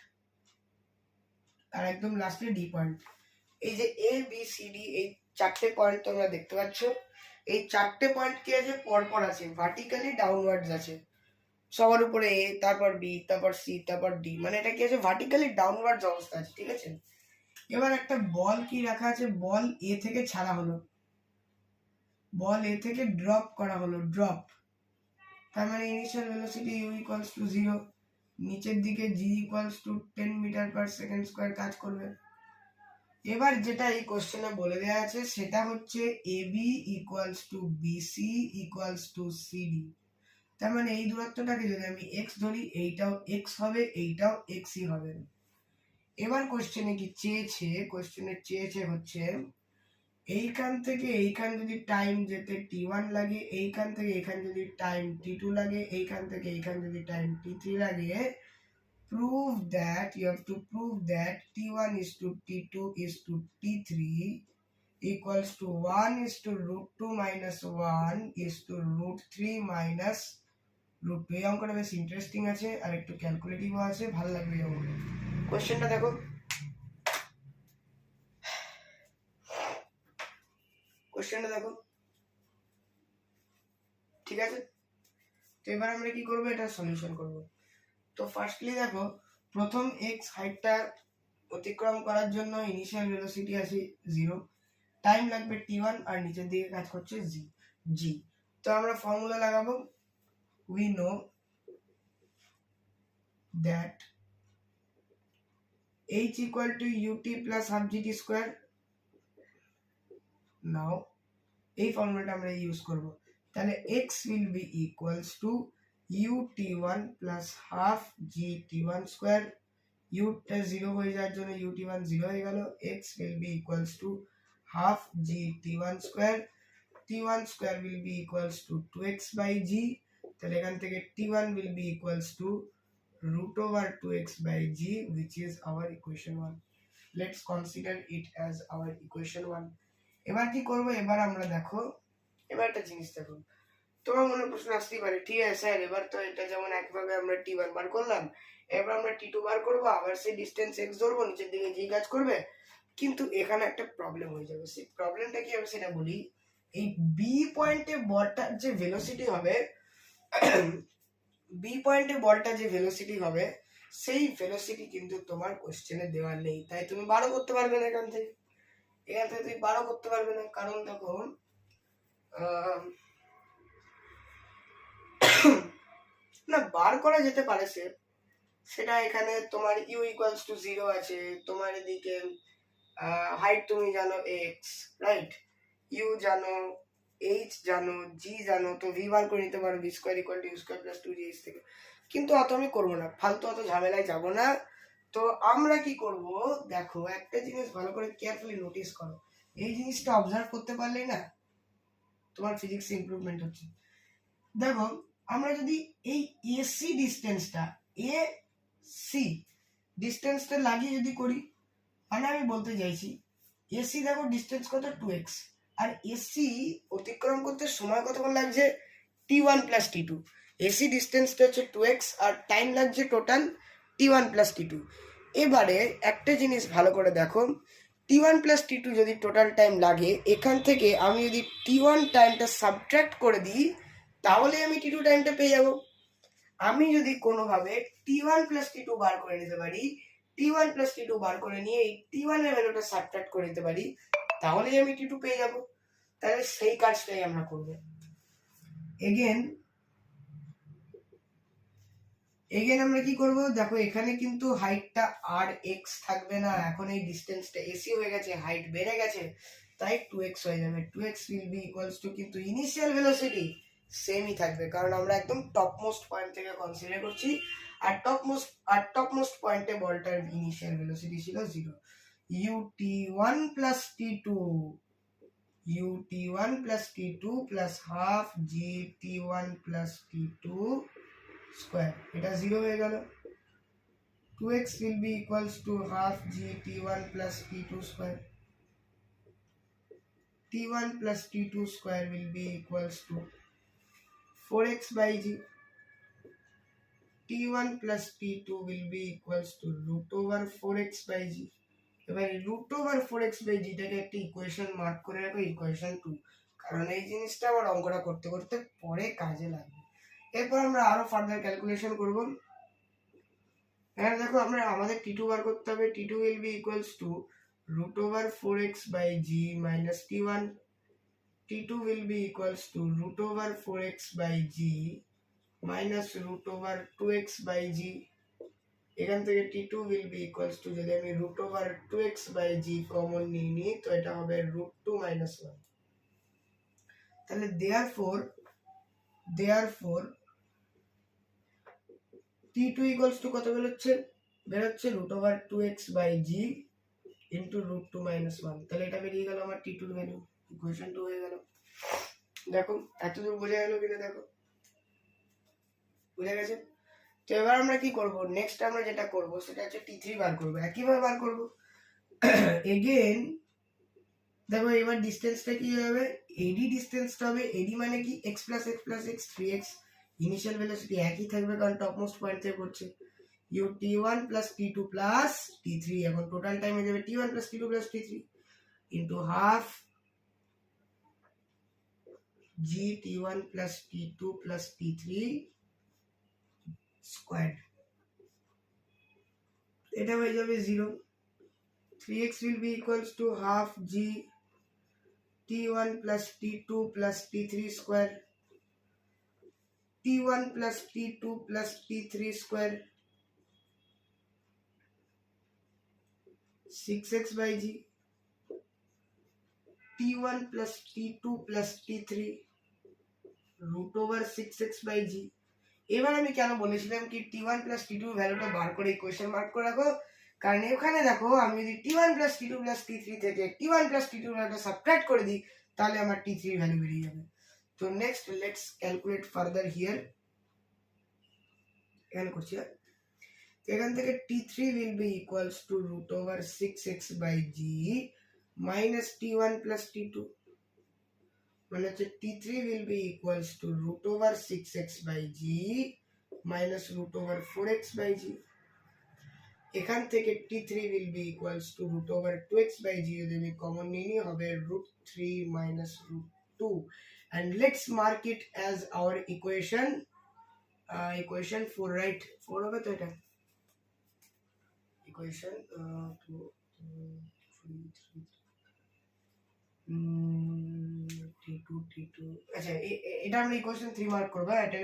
আর একদম লাস্টে ডি পয়েন্ট। এই যে এ বি সি ডি এই 4টে পয়েন্ট তোমরা দেখতে পাচ্ছ, এই 4টে পয়েন্ট কি আছে, পরপর আছে, ভার্টিক্যালি ডাউনওয়ার্ডস আছে, সবার উপরে এ, তারপর বি, তারপর সি, তারপর ডি, মানে এটা কি আছে, ভার্টিক্যালি ডাউনওয়ার্ডস অবস্থা আছে, ঠিক আছে। এবার একটা বল কি রাখা আছে, বল এ থেকে ছাড়া হলো, বল এ থেকে ড্রপ করা হলো, ড্রপ, তার মানে initial velocity u equals to 0, নিচের দিকে g equals to 10 metre per second square কাজ করবে। এবার যেটা এই কোশ্চেনে বলে দেওয়া আছে সেটা হচ্ছে AB equals to BC equals to CD, তার মানে এই দূরত্বটাকে যদি আমি x ধরি, এইটাও x হবে, এইটাও xই হবে। এবার কোশ্চেনে কি চেয়েছে, কোশ্চেনে চেয়েছে হচ্ছে এইখান থেকে এইখান যদি টাইম যেতে t1 লাগে, এইখান থেকে এইখান যদি টাইম t2 লাগে, এইখান থেকে এইখান যদি টাইম t3 লাগে, prove that, you have to prove that t1 is to t2 is to t3 equals to 1 is to root 2 minus 1 is to root 3 minus root 2। এই অঙ্কটা বেশ ইন্টারেস্টিং আছে আর একটু ক্যালকুলেটিভও আছে, ভালো লাগবে এই অঙ্কটা। কোশ্চেনটা দেখো, কোশ্চেনটা দেখো, ঠিক আছে। তো এবার আমরা কি করব, এটা সলিউশন করব। তো ফার্স্টলি দেখো, প্রথম x হাইটটা অতিক্রম করার জন্য ইনিশিয়াল ভেলোসিটি আছে 0, টাইম লাগবে t1 আর নিচের দিকে কাজ করছে g। তো আমরা ফর্মুলা লাগাবো, we know that h equal to ut plus half gt square। নাও এই ফর্মুলাটা আমরা ইউজ করব, তাহলে x will be equals to ut1 plus half gt1 square, u টা 0 হয়ে যাওয়ার জন্য ut1 0 হয়ে গেল, x will be equals to half gt1 square, t1 square will be equals to 2x by g, তাহলে এখান থেকে t1 will be equals to root over 2x by g, which is our equation 1। let's consider it as our equation 1। এবার কি করব, এবার আমরা দেখো, এবার একটা জিনিস দেখো, তোমার মনে প্রশ্ন আসতেই পারে, ঠিক আছে স্যার এবার তো এটা যেমন একভাবে আমরা t1 বার করলাম, এবার আমরা t2 বার করব, আবার সেই ডিসটেন্স x ধরবো, নিচের দিকে g কাজ করবে, কিন্তু এখানে একটা প্রবলেম হয়ে যাবে। সেই প্রবলেমটা কি হবে সেটা বলি। এই বি পয়েন্টে বলটার যে ভেলোসিটি হবে, বি পয়েন্টে বলটা যে ভেলোসিটি হবে, সেই ভেলোসিটি কিন্তু তোমার কোশ্চেনে দেওয়া নেই, তাই তুমি বারো করতে পারবে না এখান থেকে, এখান থেকে তুমি বারো করতে পারবে না, কারণ দেখো না বার করা যেতে পারে সেটা এখানে তোমার u ইকুয়ালস টু 0 আছে, তোমার এদিকে হাইট তুমি জানো x, রাইট, u জানো, h জানো, g জানো, তো v বার করে নিতে পারো, v square equal to u square plus 2gh থেকে। কিন্তু অত আমি করবো না, ফালতু অত ঝামেলায় যাব না। তো আমরা কি করব, দেখো একটা জিনিস ভালো করে কেয়ারফুলি নোটিস করো, এই জিনিসটা অবজার্ভ করতে পারলেই না তোমার ফিজিক্স ইমপ্রুভমেন্ট হচ্ছে। দেখো আমরা যদি এই এসি ডিসটেন্সটা, এ সি ডিসটেন্সটা লাগিয়ে যদি করি, মানে আমি বলতে চাইছি এসি দেখো ডিসটেন্স কত 2x, আর এসি অতিক্রম করতে সময় কতক্ষণ লাগছে t1 প্লাস t2, এসি ডিসটেন্সটা হচ্ছে 2x আর টাইম লাগছে টোটাল t1 প্লাস t2। এবারে একটা জিনিস ভালো করে দেখো, t1 প্লাস t2 যদি টোটাল টাইম লাগে, এখান থেকে আমি যদি t1 টাইমটা সাবট্রাক্ট করে দিই, তাহলে আমি t2 টাইমটা পেয়ে যাব। আমি যদি কোনোভাবে t1 প্লাস t2 বার করে নিতে পারি, t1 প্লাস t2 বার করে নিয়ে এই t1 এর ভ্যালুটা সাবট্রাক্ট করে দিতে পারি, তাহলেই আমি t2 পেয়ে যাব। তাহলে সেই কাজটাই আমরা করব। এগেন আমরা কি করব, দেখো এখানে কিন্তু হাইটটা আর x থাকবে না, এখন এই ডিসটেন্সটা এসি হয়ে গেছে, হাইট বেড়ে গেছে, তাই 2x হয়ে যাবে। 2x will be equals to, কিন্তু ইনিশিয়াল ভেলোসিটি সেমই থাকবে, কারণ আমরা একদম টপ মোস্ট পয়েন্ট থেকে কনসিডার করছি, আর টপ মোস্ট পয়েন্টে বলটার ইনিশিয়াল ভেলোসিটি ছিল 0। ut1 plus t2, ut1 plus t2 plus half gt1 plus t2 square, এটা 0 হয়ে গেল। 2x will be equals to half gt1 plus t2 square, t1 plus t2 square will be equals to 4x by g, t1 plus t2 will be equals to root over 4x by g। এবার root over 4x by g টাকে একটা ইকুয়েশন মার্ক করে রাখো, ইকুয়েশন 2, কারণ এই জিনিসটা আবার অঙ্কটা করতে করতে পরে কাজে লাগবে। এরপর আমরা আরো ফার্দার ক্যালকুলেশন করব। এখানে দেখো আমরা আমাদের t2 বার করতে হবে, t2 will be equals to root over 4x by g minus t1. t2 will be equals to root over 4x by g minus root over 2x by g. এখান থেকে t2 will be equals to, যদি আমি root over 2x by g common নিই তো এটা হবে root 2 minus 1. তাহলে therefore t2 equals to কত বেরোচ্ছে root over 2x by g into root 2 minus 1. তাহলে এটা বেরিয়ে গেল আমার t2 এর ভ্যালু, ইকুয়েশন 2 হয়ে গেল। দেখো এতদূর বোঝা গেল কিনা, দেখো বুঝা গেছে। তো এবার আমরা কি করব, নেক্সট আমরা যেটা করব সেটা হচ্ছে t3 বার করব। একইভাবে বার করব এগেইন। দেখো এবার ডিসটেন্সটা কি হবে, AD ডিসটেন্সটা হবে, AD মানে কি x plus x plus x 3x, initial velocity একই থাকবে কারণ টপমোস্ট পয়েন্ট থেকে করছে, u t1 plus t2 plus t3, এখন টোটাল টাইম হয়ে যাবে t1 plus t2 plus t3 into half g t1 plus t2 plus t3 squared, এটা হয়ে যাবে 0। 3x will be equals to half g t1 plus t2 plus t3 square, t1 plus t2 plus t3 square, 6x by g t1 plus t2 plus t3 root over 6x by g। এবার আমি কেন বলেছিলাম কি t1 plus t2 ভ্যালুটা বার করে ইকুয়েশন মার্ক করে রাখো, কারণ এখানে দেখো আমি যদি t1 plus t2 plus t3 থেকে t1 plus t2 ভ্যালুটা সাবট্রাক্ট করে দিই তাহলে আমার t3 ভ্যালু বেরিয়ে যাবে। তো next let's calculate further here. এখানে করছি, এখান থেকে t3 will be equals to root over 6x by g minus t1 plus t2, মানে হচ্ছে t3 will be equals to root over 6x by g minus root over 4x by g। এখান থেকে t3 will be equals to root over 2x by g, যদি আমি কমন নিই হবে root 3 minus root 2, and let's mark it as our equation 4, right? 4 হবে তো এটা equation 2 3 t2 আচ্ছা এটা আমরা ইকুয়েশন 3 মার্ক করব, এটা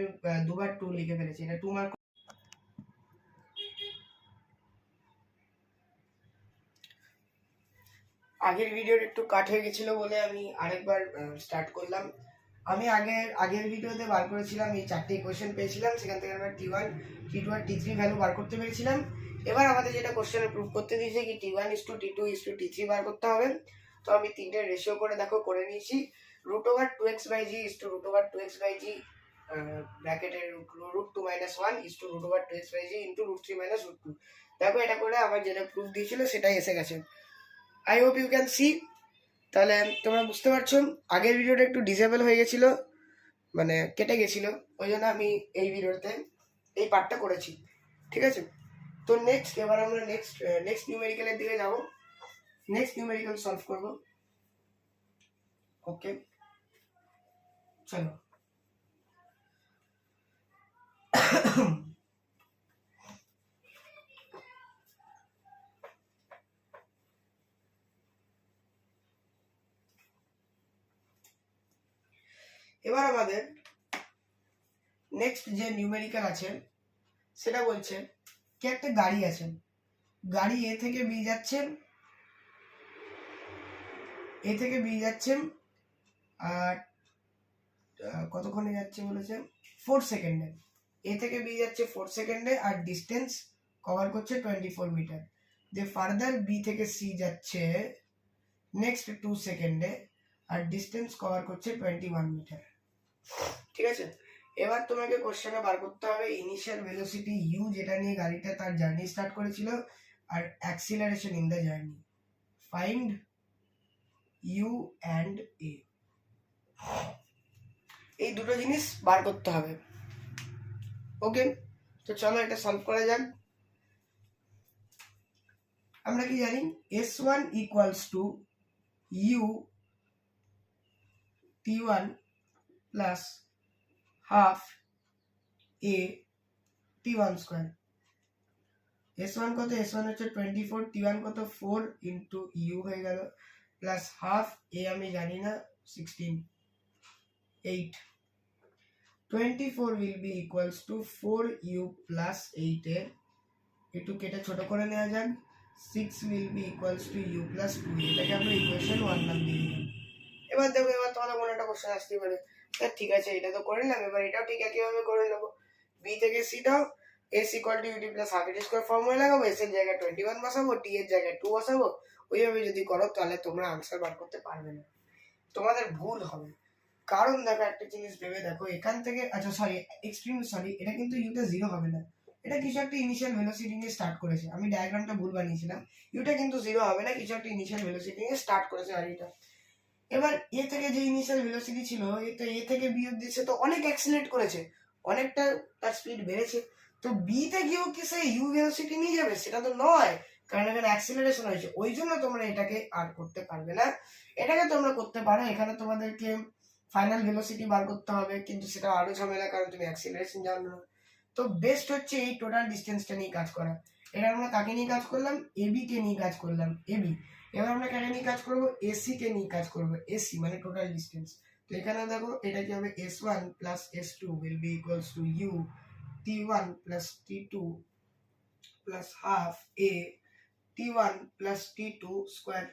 দুবার 2 লিখে ফেলেছি, এটা 2 মার্ক। আগের ভিডিওর একটু কাট হয়ে গেছিল বলে আমি আরেকবার স্টার্ট করলাম। আমি আগের ভিডিওতে বার করেছিলাম এই চারটি ইকুয়েশন পেয়েছিলাম, সেখান থেকে আমরা t1 t2 আর t3 ভ্যালু বার করতে পেরেছিলাম। এবার আমাদের যেটা কোশ্চেনে প্রুফ করতে দিয়েছে কি t1 is to t2 is to t3 বার করতে হবে। তো আমি তিনটে রেশিও করে দেখো করে নিয়েছি, root over 2x by g is to root over 2x by g ব্র্যাকেটের root 2 minus 1 is to root over 2x by g into root 3 minus root 2। দেখো এটা করে আমার যেটা প্রুফ দিয়েছিল সেটাই এসে গেছে। I hope you can see. তাহলে তোমরা বুঝতে পারছো আগের ভিডিওটা একটু ডিসেবল হয়ে গেছিল, মানে কেটে গেছিল, ওই জন্য আমি এই ভিডিওতে এই পার্টটা করেছি, ঠিক আছে। তো নেক্সট এবার আমরা নেক্সট নিউমেরিক্যালের দিকে যাব, নেক্সট নিউমেরিক্যাল সলভ করব। ওকে চলো। এবার আমাদের নেক্সট যে নিউমেরিক্যাল আছে সেটা বলছে কি একটা গাড়ি আছে, গাড়ি এ থেকে বি যাচ্ছে, আর কতক্ষণে যাচ্ছে বলেছে 4 সেকেন্ডে, এ থেকে বি যাচ্ছে 4 সেকেন্ডে আর ডিস্টেন্স কভার করছে 24 মিটার। যে ফার্দার বি থেকে সি যাচ্ছে নেক্সট 2 সেকেন্ডে আর ডিস্টেন্স কভার করছে 21 মিটার, ঠিক আছে। এবার তোমাকে কোশ্চেনে বার করতে হবে ইনিশিয়াল ভেলোসিটি u যেটা নিয়ে গাড়িটা তার জার্নি স্টার্ট করেছিল আর acceleration in the journey. Find u and a, এই দুটো জিনিস বার করতে হবে। ওকে তো চলো এটা সলভ করা যাক। আমরা কি জানি s1 equals to u t1 plus half a t1 square, S1 কত, S1 হচ্ছে 24, T1 কত 4 ইন্টু ইউ হয়ে গেল প্লাস হাফ এ আমি জানি না 16 8 24 will be equals to 4u plus 8 এর একটু কেটে ছোট করে নেওয়া যাক 6 will be equals to u plus 2 এটাকে আমরা ইকুয়েশন 1 নাম দিয়ে দিলাম। এবার দেখো এবার তোমাদের মনে একটা কোশ্চেন আসতে পারে স্যার ঠিক আছে এটা তো করে নিলাম, এবার এটাও ঠিক একইভাবে করে নেবো। বি থেকে সিটাও s equal to ut plus half t square formula লাগাবো, s এর জায়গায় 21 বসাবো, t এর জায়গায় 2 বসাবো, ওইভাবে যদি করো তাহলে তোমরা আনসার বার করতে পারবে না, তোমাদের ভুল হবে। কারণ দেখো একটা জিনিস ভেবে দেখো এখান থেকে আচ্ছা সরি এক্সট্রিম সরি এটা কিন্তু ইউটা 0 হবে না, এটা কিছু একটা ইনিশিয়াল ভেলোসিটি নিয়ে স্টার্ট করেছে, আমি ডায়াগ্রামটা ভুল বানিয়েছিলাম, ইউটা কিন্তু 0 হবে না, কিছু একটা ইনিশিয়াল ভেলোসিটি নিয়ে স্টার্ট করেছে গাড়িটা। এবার এ থেকে যে ইনিশিয়াল ভেলোসিটি ছিল তো এ থেকে বি অবধি সে তো অনেক অ্যাক্সিলারেট করেছে, অনেকটা তার স্পিড বেড়েছে, তো বি তে গিয়েও কি সে ইউ ভেলোসিটি নিয়ে যাবে সেটা তো নয়, কারণ এখানে অ্যাক্সিলারেশন হয়েছে, ওই জন্য তোমরা এটাকে আর করতে পারবে না। এটাকে তোমরা করতে পারো, এখানে তোমাদেরকে ফাইনাল ভেলোসিটি বার করতে হবে, কিন্তু সেটা আরো ঝামেলা কারণ তুমি অ্যাক্সিলারেশন জানো না। তো বেস্ট হচ্ছে এই টোটাল ডিস্টেন্সটা নিয়ে কাজ করা। এটা আমরা কাকে নিয়ে কাজ করলাম, এবি কে নিয়ে কাজ করলাম, এবি। এবার আমরা কাকে নিয়ে কাজ করব, এসি কে নিয়ে কাজ করব, এসি মানে টোটাল ডিস্টেন্স। তো এখানে দেখো এটা কি হবে, s1 plus s2 will be equals to u t1 plus t2 plus half a t1 plus t2 square।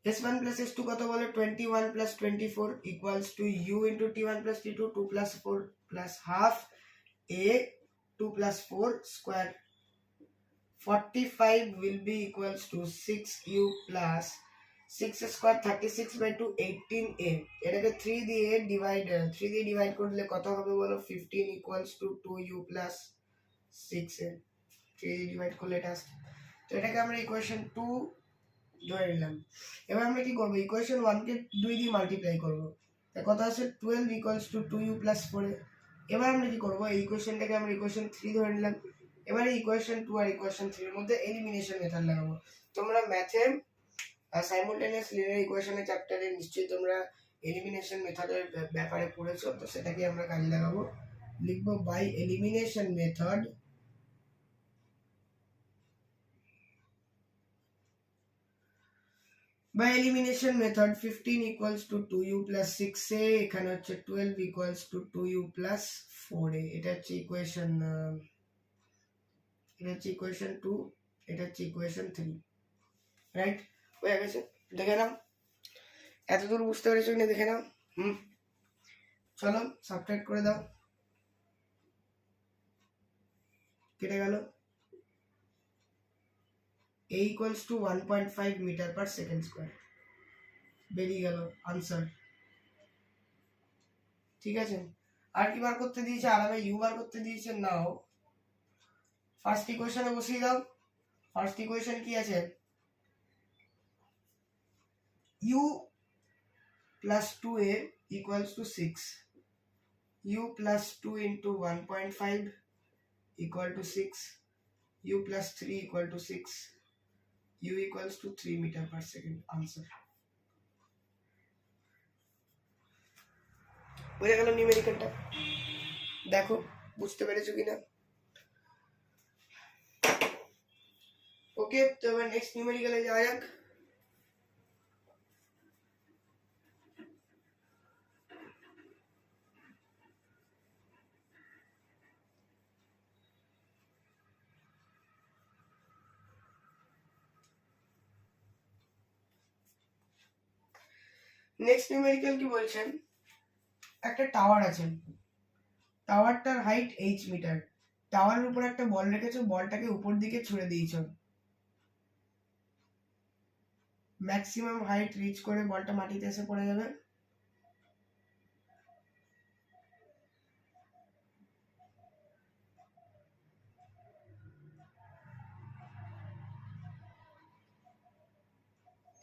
s1 plus s2 কত বলে 21 plus 24 equals to u into t1 plus t2 2 plus 4 plus half a 2 plus 4 square। 45 will be equals to 6u plus 6 square 36 by 2 18a, এটাকে 3 দিয়ে ডিভাইড করলে কত হবে বলো 15 equals to 2u plus 6a, 3 দিয়ে ডিভাইড করলে এটা আসছে। তো এটাকে আমরা ইকুয়েশন 2 ধরে নিলাম। এবার আমরা কি করব, ইকুয়েশন 1 কে 2 দিয়ে মাল্টিপ্লাই করব, তাই কত আছে 12 equals to 2u plus 4a। এবার আমরা কি করব, এই ইকুয়েশনটাকে আমরা ইকুয়েশন 3 ধরে নিলাম। এবারে ইকুয়েশন 2 আর ইকুয়েশন 3 এর মধ্যে এলিমিনেশন মেথড লাগাবো। তোমরা ম্যাথে সাইমultaneous লিনিয়ার ইকুয়েশনের চ্যাপ্টারে নিশ্চয়ই তোমরা এলিমিনেশন মেথডের ব্যাপারে পড়েছো, তো সেটাকে আমরা কাজে লাগাবো। লিখব by elimination method by elimination method 15 equals to 2u plus 6a, এখানে হচ্ছে 12 equals to 2u plus 4a, এটা হচ্ছে ইকুয়েশন 2, এটা হচ্ছে ইকুয়েশন 3, রাইট? হয়ে গেছে, দেখে নাও এতদূর বুঝতে পেরেছো কিনা দেখে নাও। চলো সাবট্রাক্ট করে দাও, কেটে গেল, a equals to 1.5 metre per second square, বেরিয়ে গেল আনসার। ঠিক আছে, আর কি বার করতে দিয়েছে, আরামে ইউ বার করতে দিয়েছে, নাও ফার্স্ট ইকুয়েশনে বসিয়ে দাও। ফার্স্ট ইকুয়েশন কি আছে, u plus 2a equals to 6, u plus 2 into 1.5 equal to 6, u plus 3 equal to 6, u equals to 3 meter per second, answer। বুঝে গেল নিউমেরিক্যালটা, দেখো বুঝতে পেরেছো কিনা। ওকে, তো এবার নেক্সট নিউমেরিক্যালে যাওয়া যাক। নেক্সট নিউমেরিক্যাল কি বলছেন, একটা টাওয়ার আছে, টাওয়ারটার হাইট h মিটার, টাওয়ারের উপর একটা বল রেখেছো, বলটাকে উপর দিকে ছুড়ে দিয়েছো, ম্যাক্সিমাম হাইট রিচ করে বলটা মাটিতে এসে পড়ে যাবে।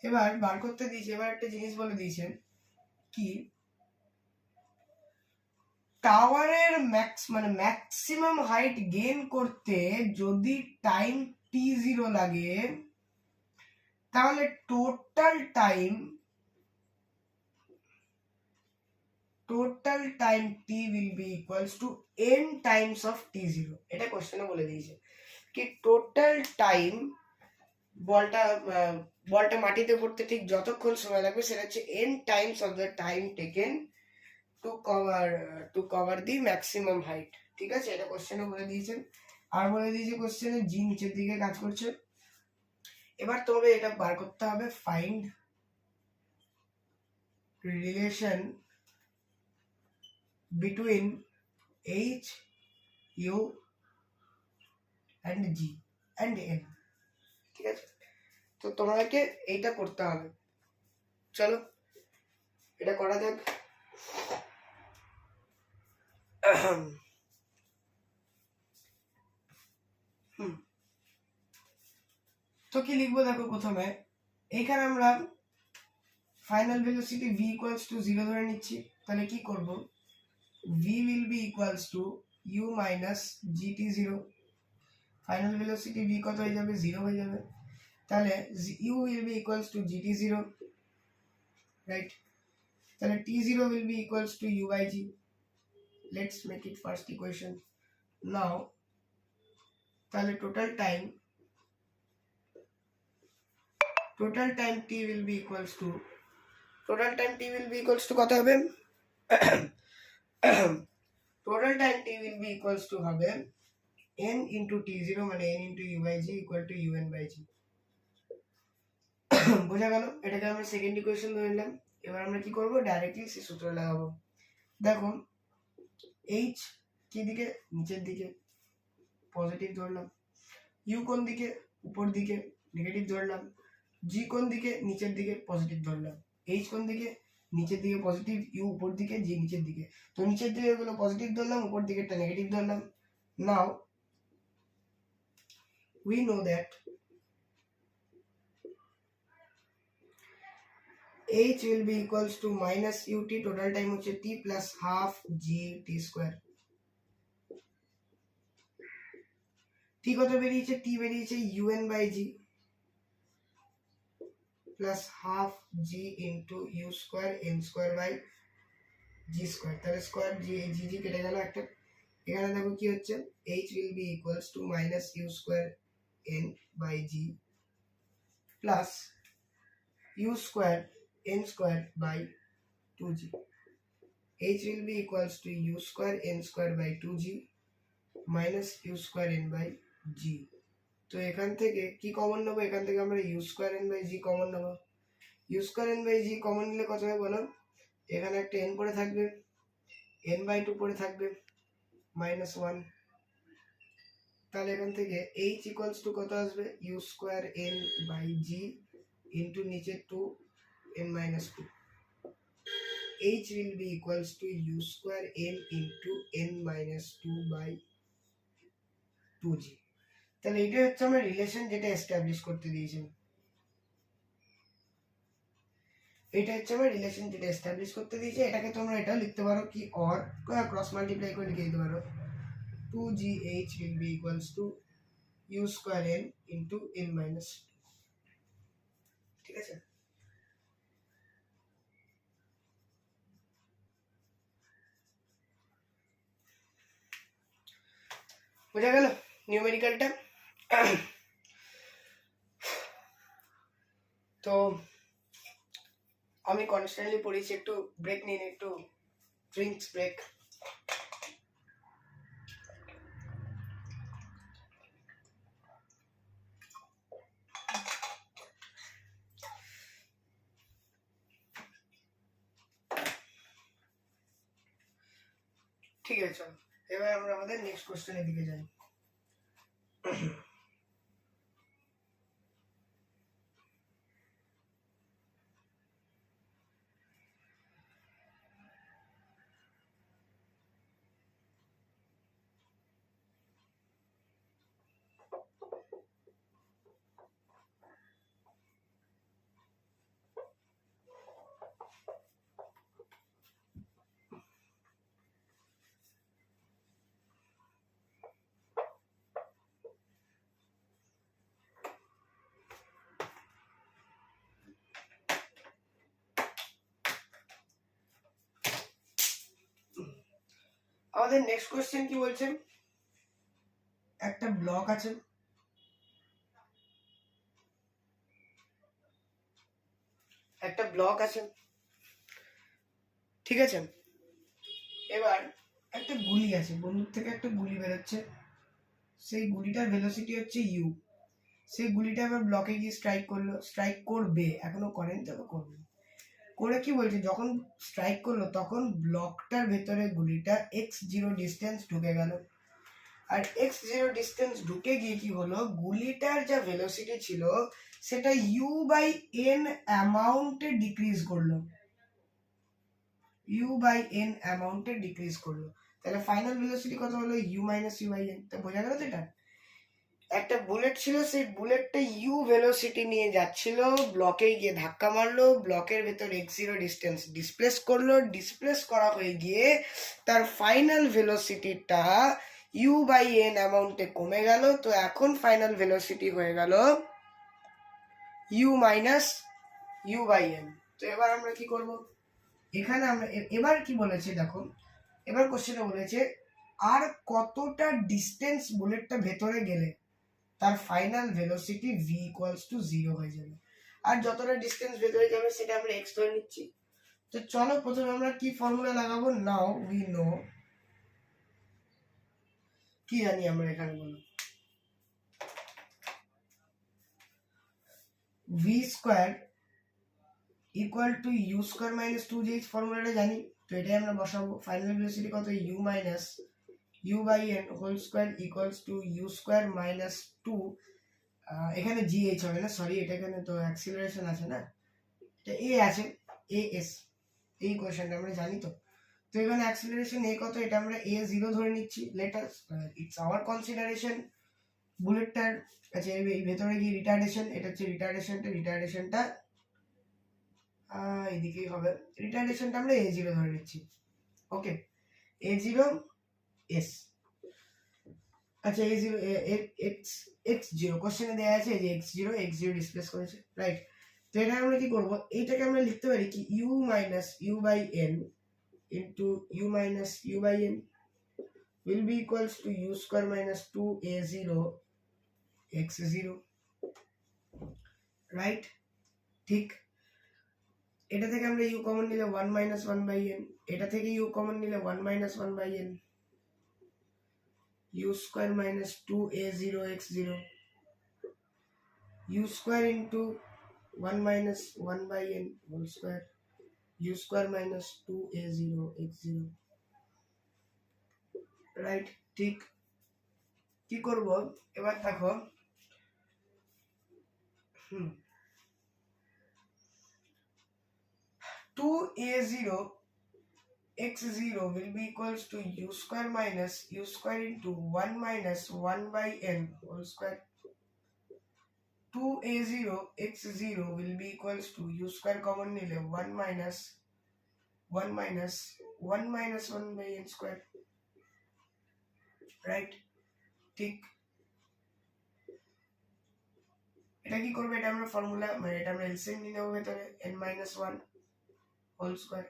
এবার বার করতে দিয়েছে, এবার একটা জিনিস বলে দিয়েছেন কি, টাওয়ারের ম্যাক্সিমাম হাইট গেইন করতে যদি টাইম t0 লাগে, তাহলে total time t will be equals to n times of t0, এটা কোশ্চেনে বলে দিয়েছে। কি টোটাল টাইম বলটা মাটিতে পড়তে ঠিক যতক্ষণ সময় লাগবে সেটা হচ্ছে n Times of the time taken to cover the maximum height. ঠিক আছে, এটা কোশ্চেনে বলে দিয়েছেন। আর বলে দিয়েছে কোশ্চেনে জি নিচের দিকে কাজ করছে। এবার তোমাকে এটা বার করতে হবে, find relation between H U and G and N. ঠিক আছে, তো তোমাকে এইটা করতে হবে। চলো এটা করা যাক। তো কি লিখবো দেখো, প্রথমে এইখানে আমরা final velocity v equals to 0 ধরে নিচ্ছি। তাহলে কি করব, v will be equals to u minus gt0। Final velocity v কত হয়ে যাবে, 0 হয়ে যাবে। তাহলে u will be equals to gt0, right? তাহলে t0 will be equals to u by g. Let's make it first equation. Now তাহলে total time t will be equals to কত হবে, total time t will be equals to হবে n into t0 মানে n into u by g equal to un by g। বোঝা গেল? এটাকে আমরা সেকেন্ড ইকুয়েশন ধরে নিলাম। এবার আমরা কি করব, ডাইরেক্টলি সেই সূত্র লাগাবো। দেখো h কি দিকে, নিচের দিকে, পজিটিভ ধরলাম। u কোন দিকে, উপর দিকে, নেগেটিভ ধরলাম। g কোন দিকে, নিচের দিকে, পজিটিভ ধরলাম। h কোন দিকে, নিচের দিকে পজিটিভ, u উপর দিকে, g নিচের দিকে। তো নিচের দিকে গুলো পজিটিভ ধরলাম, উপর দিকেরটা নেগেটিভ ধরলাম। নাও we know that h will be equals to minus ut, total time হচ্ছে t plus half gt square। t কত বেরিয়েছে, t বেরিয়েছে un by g plus half g into u square n square by g square। তাহলে স্কয়ার g কেটে গেল একটা। এখানে দেখো কি হচ্ছে, h will be equals to minus u square n by g plus u square n square by 2g। h will be equals to u square n square by 2g minus u square n by g। তো এখান থেকে কি কমন নেবো, এখান থেকে আমরা u square n by g common নেবো। u square n by g common নিলে কত হবে বলো, এখানে একটা n পড়ে থাকবে, n by 2 পড়ে থাকবে, minus 1। তাহলে এখান থেকে h equals to কত আসবে, u square n by g into নিচে 2 n minus 2। h will be equals to u square n into n minus 2 by 2g। তাহলে এটা হচ্ছে আমরা রিলেশন যেটা এস্টাবলিশ করতে দিয়েছি। এটাকে তোমরা এটাও লিখতে পারো কি, অর ক্রস মাল্টিপ্লাই করে লিখে দিতে পারো 2gh will be equals to u square n into n minus 2। ঠিক আছে, বোঝা গেল নিউমেরিক্যালটা? তো আমি কনস্ট্যান্টলি পড়েছি, একটু ব্রেক নিন, একটু ড্রিঙ্কস ব্রেক। ঠিক আছে, এবার আমরা আমাদের নেক্সট কোশ্চেনের দিকে যাই। আমাদের নেক্সট কোশ্চেন কি বলছে, একটা ব্লক আছে, একটা ব্লক আছে, ঠিক আছে। এবার একটা গুলি আছে, বন্দুক থেকে একটা গুলি বেরোচ্ছে, সেই গুলিটার ভেলোসিটি হচ্ছে ইউ। সেই গুলিটা এবার ব্লকে গিয়ে স্ট্রাইক করলো, স্ট্রাইক করবে, এখনো করেন, তবে করবে। করে কি বলছে, যখন স্ট্রাইক করলো তখন ব্লকটার ভেতরে গুলিটা x0 ডিস্টেন্স ঢুকে গেল। আর x0 ডিস্টেন্স ঢুকে গিয়ে কি হলো, গুলিটার যা ভেলোসিটি ছিল সেটা u/n অ্যামাউন্টে ডিক্রিজ করলো, u/n অ্যামাউন্টে ডিক্রিজ করলো। তাহলে ফাইনাল ভেলোসিটি কত হলো, u-u/n। তো বোঝা গেল তো এটা একটা বুলেট ছিল, সেই বুলেটটা ইউ ভেলোসিটি নিয়ে যাচ্ছিল, ব্লকে গিয়ে ধাক্কা মারলো, ব্লকের ভেতর x0 ডিস্টেন্স ডিসপ্লেস করলো, ডিসপ্লেস করা হয়ে গিয়ে তার ফাইনাল ভেলোসিটিটা u/n অ্যামাউন্টে কমে গেল। তো এখন ফাইনাল ভেলোসিটি হয়ে গেল u-u/n। তো এবার আমরা কি করব, এখানে আমরা এবার কি বলেছে দেখো, এবার কোশ্চেনে বলেছে আর কতটা ডিস্টেন্স বুলেটটা ভেতরে গেলে তার final velocity v equals to 0 হয়ে যাবে। আর যতটা ডিস্টেন্স ভেতরে যাবে সেটা আমরা x ধরে নিচ্ছি। তো চলো প্রথমে আমরা কি ফর্মুলা লাগাবো, নাও উই নো, কি জানি আমরা এখানে, বলো v square equal to u square minus 2gh, ফর্মুলাটা জানি। তো এটাই আমরা বসাবো, ফাইনাল ভেলোসিটি কত, u মাইনাস u/n whole square equals to u square minus 2, এখানে gh হবে না, সরি, এটা এখানে তো অ্যাক্সিলারেশন আছে না, এটা a আছে, as, এই কোশ্চেনটা আমরা জানি। তো তো এখানে অ্যাক্সিলারেশন a কত, এটা আমরা a0 ধরে নিচ্ছি। Let us, it's our consideration বুলেটটার, আচ্ছা এই ভেতরে কি রিটার্ডেশন, এটা হচ্ছে রিটার্ডেশনটা এদিকেই হবে, রিটার্ডেশনটা আমরা a0 ধরে নিচ্ছি। ওকে, a0 s, আচ্ছা a0 x0 কোশ্চেনে দেয়া আছে যে x0 ডিসপ্লেস করেছে, রাইট। তো এটা আমরা কি করব, এইটাকে আমরা লিখতে পারি কি u মাইনাস u/n into u minus u/n will be equals to u square minus 2a0 x0, right. ঠিক, এটা থেকে আমরা u কমন নিলে 1 minus 1/n, এটা থেকে u কমন নিলে 1 minus 1/n, u square minus 2a0 x0, u square into 1 minus 1/n whole square, u square minus 2a0 x0, right. ঠিক, কি করব এবার দেখো, 2a0 x0 will be equals to u square minus u square into 1 minus 1/n whole square. 2a0 x0 will be equals to u square common nile 1 minus 1/n square, right? ঠিক, এটা কি করবে, এটা আমরা ফর্মুলা, মানে এটা আমরা এলসিএম নিয়ে নেব ভেতরে, n minus 1 whole square.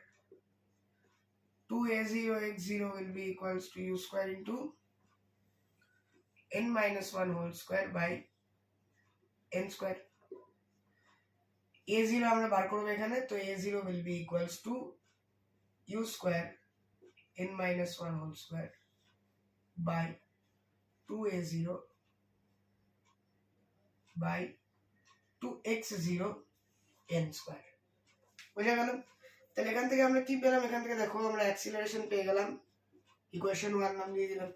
2a0 x0 will be equals to u square into n minus 1 whole square by n square. a0 আমরা বার করব এখানে, তো a0 will be equals to u square n minus 1 whole square by 2a0 by 2x0 n square. বুঝা গেল? তাহলে এখান থেকে আমরা কি পেলাম, এখান থেকে দেখো আমরা অ্যাক্সিলারেশন পেয়ে গেলাম, ইকুয়েশন 1 নাম দিয়ে দিলাম।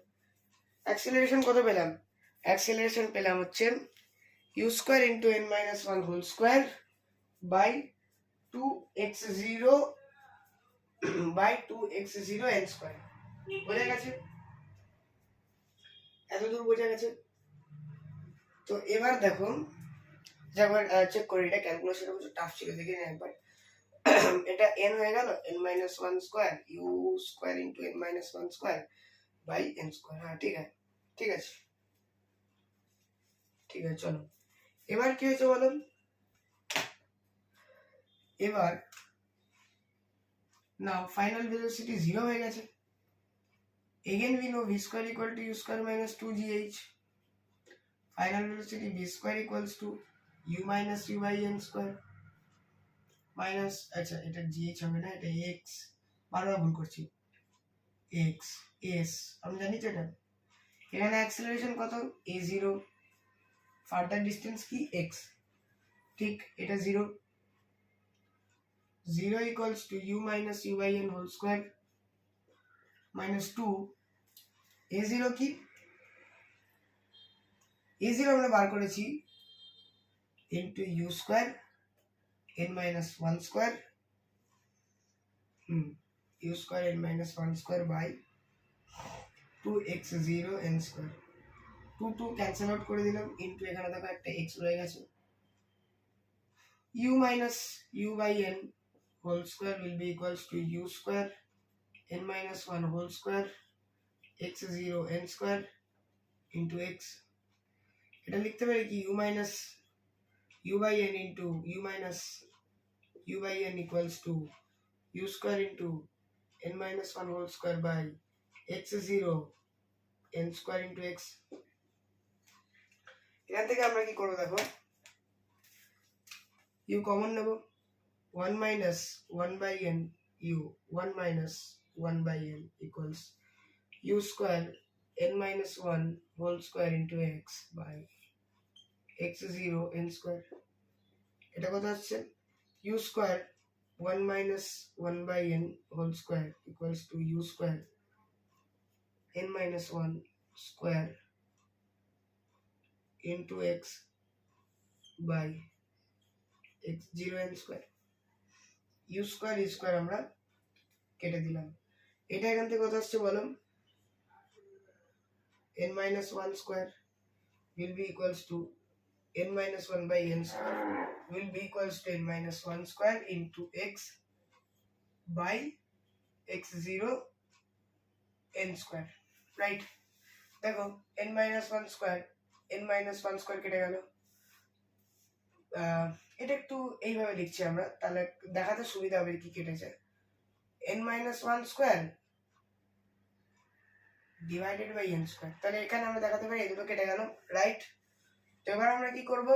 অ্যাক্সিলারেশন কত পেলাম, অ্যাক্সিলারেশন পেলাম হচ্ছে u square into n minus 1 whole square by 2x0 by 2x0 n square. বোঝা গেছে? এতদূর বোঝা গেছে? তো এবার দেখো, একবার চেক করি, এটা ক্যালকুলেশন একটু টাফ ছিল, দেখে নিন একবার। এটা n হয়ে গেল n minus 1 square u square into n minus 1 square by n square. হ্যাঁ ঠিক আছে, ঠিক আছে, ঠিক আছে। চলো এবার কি হয়েছে বলো, এবার নাও ফাইনাল ভেলোসিটি 0 হয়ে গেছে। Again we know v square equal to u square minus 2gh. Final velocity v square equals to u minus u by n square. Minus, আচ্ছা এটা জিএইচ হবে না, এটা এক্স, বারবার ভুল করছি, এক্স এস, আমি জানি তো এটা। এখানে অ্যাক্সেলারেশন কত, এ জিরো, ফার্দার ডিস্টেন্স কি এক্স, ঠিক এটা zero, zero equals to u minus u by n whole square minus two, a zero কি, এ জিরো আমরা বার করেছি into u square n minus one square, u square n minus one square by two x zero n square, two two cancel out করে দিলাম, ইন্টু এখানে দেখো একটা এক্স রয়ে গেছে, u minus u by n whole square will be equals to u square n minus 1 whole square x0 n square into x, এটা লিখতে পারি কি u minus u by n into u minus u by n equals to u square into n minus 1 whole square by x0 n square into x। এখান থেকে আমরা কি করব দেখো, u কমন নেব, 1 minus 1 by n u 1 minus 1 by n equals u square n minus 1 whole square into x by x0 n square, এটা কত হচ্ছে, u square 1 minus 1 by n whole square equals to u square n minus 1 square into x by x0 n square, u square u square আমরা কেটে দিলাম, এটা এখান থেকে কত আসছে বলো, n minus 1 square will be equals to n minus 1 by n square will be equals to n minus 1 square into x by x0 n square, right? দেখো n minus 1 square n minus 1 square কেটে গেল, এটা একটু এইভাবে লিখছি আমরা, তাহলে দেখাতে সুবিধা হবে কি কেটেছে, n minus 1 square divided by n square, তাহলে এখানে আমরা দেখাতে পারি এই দুটো কেটে গেল, রাইট? তো এবার আমরা কি করব,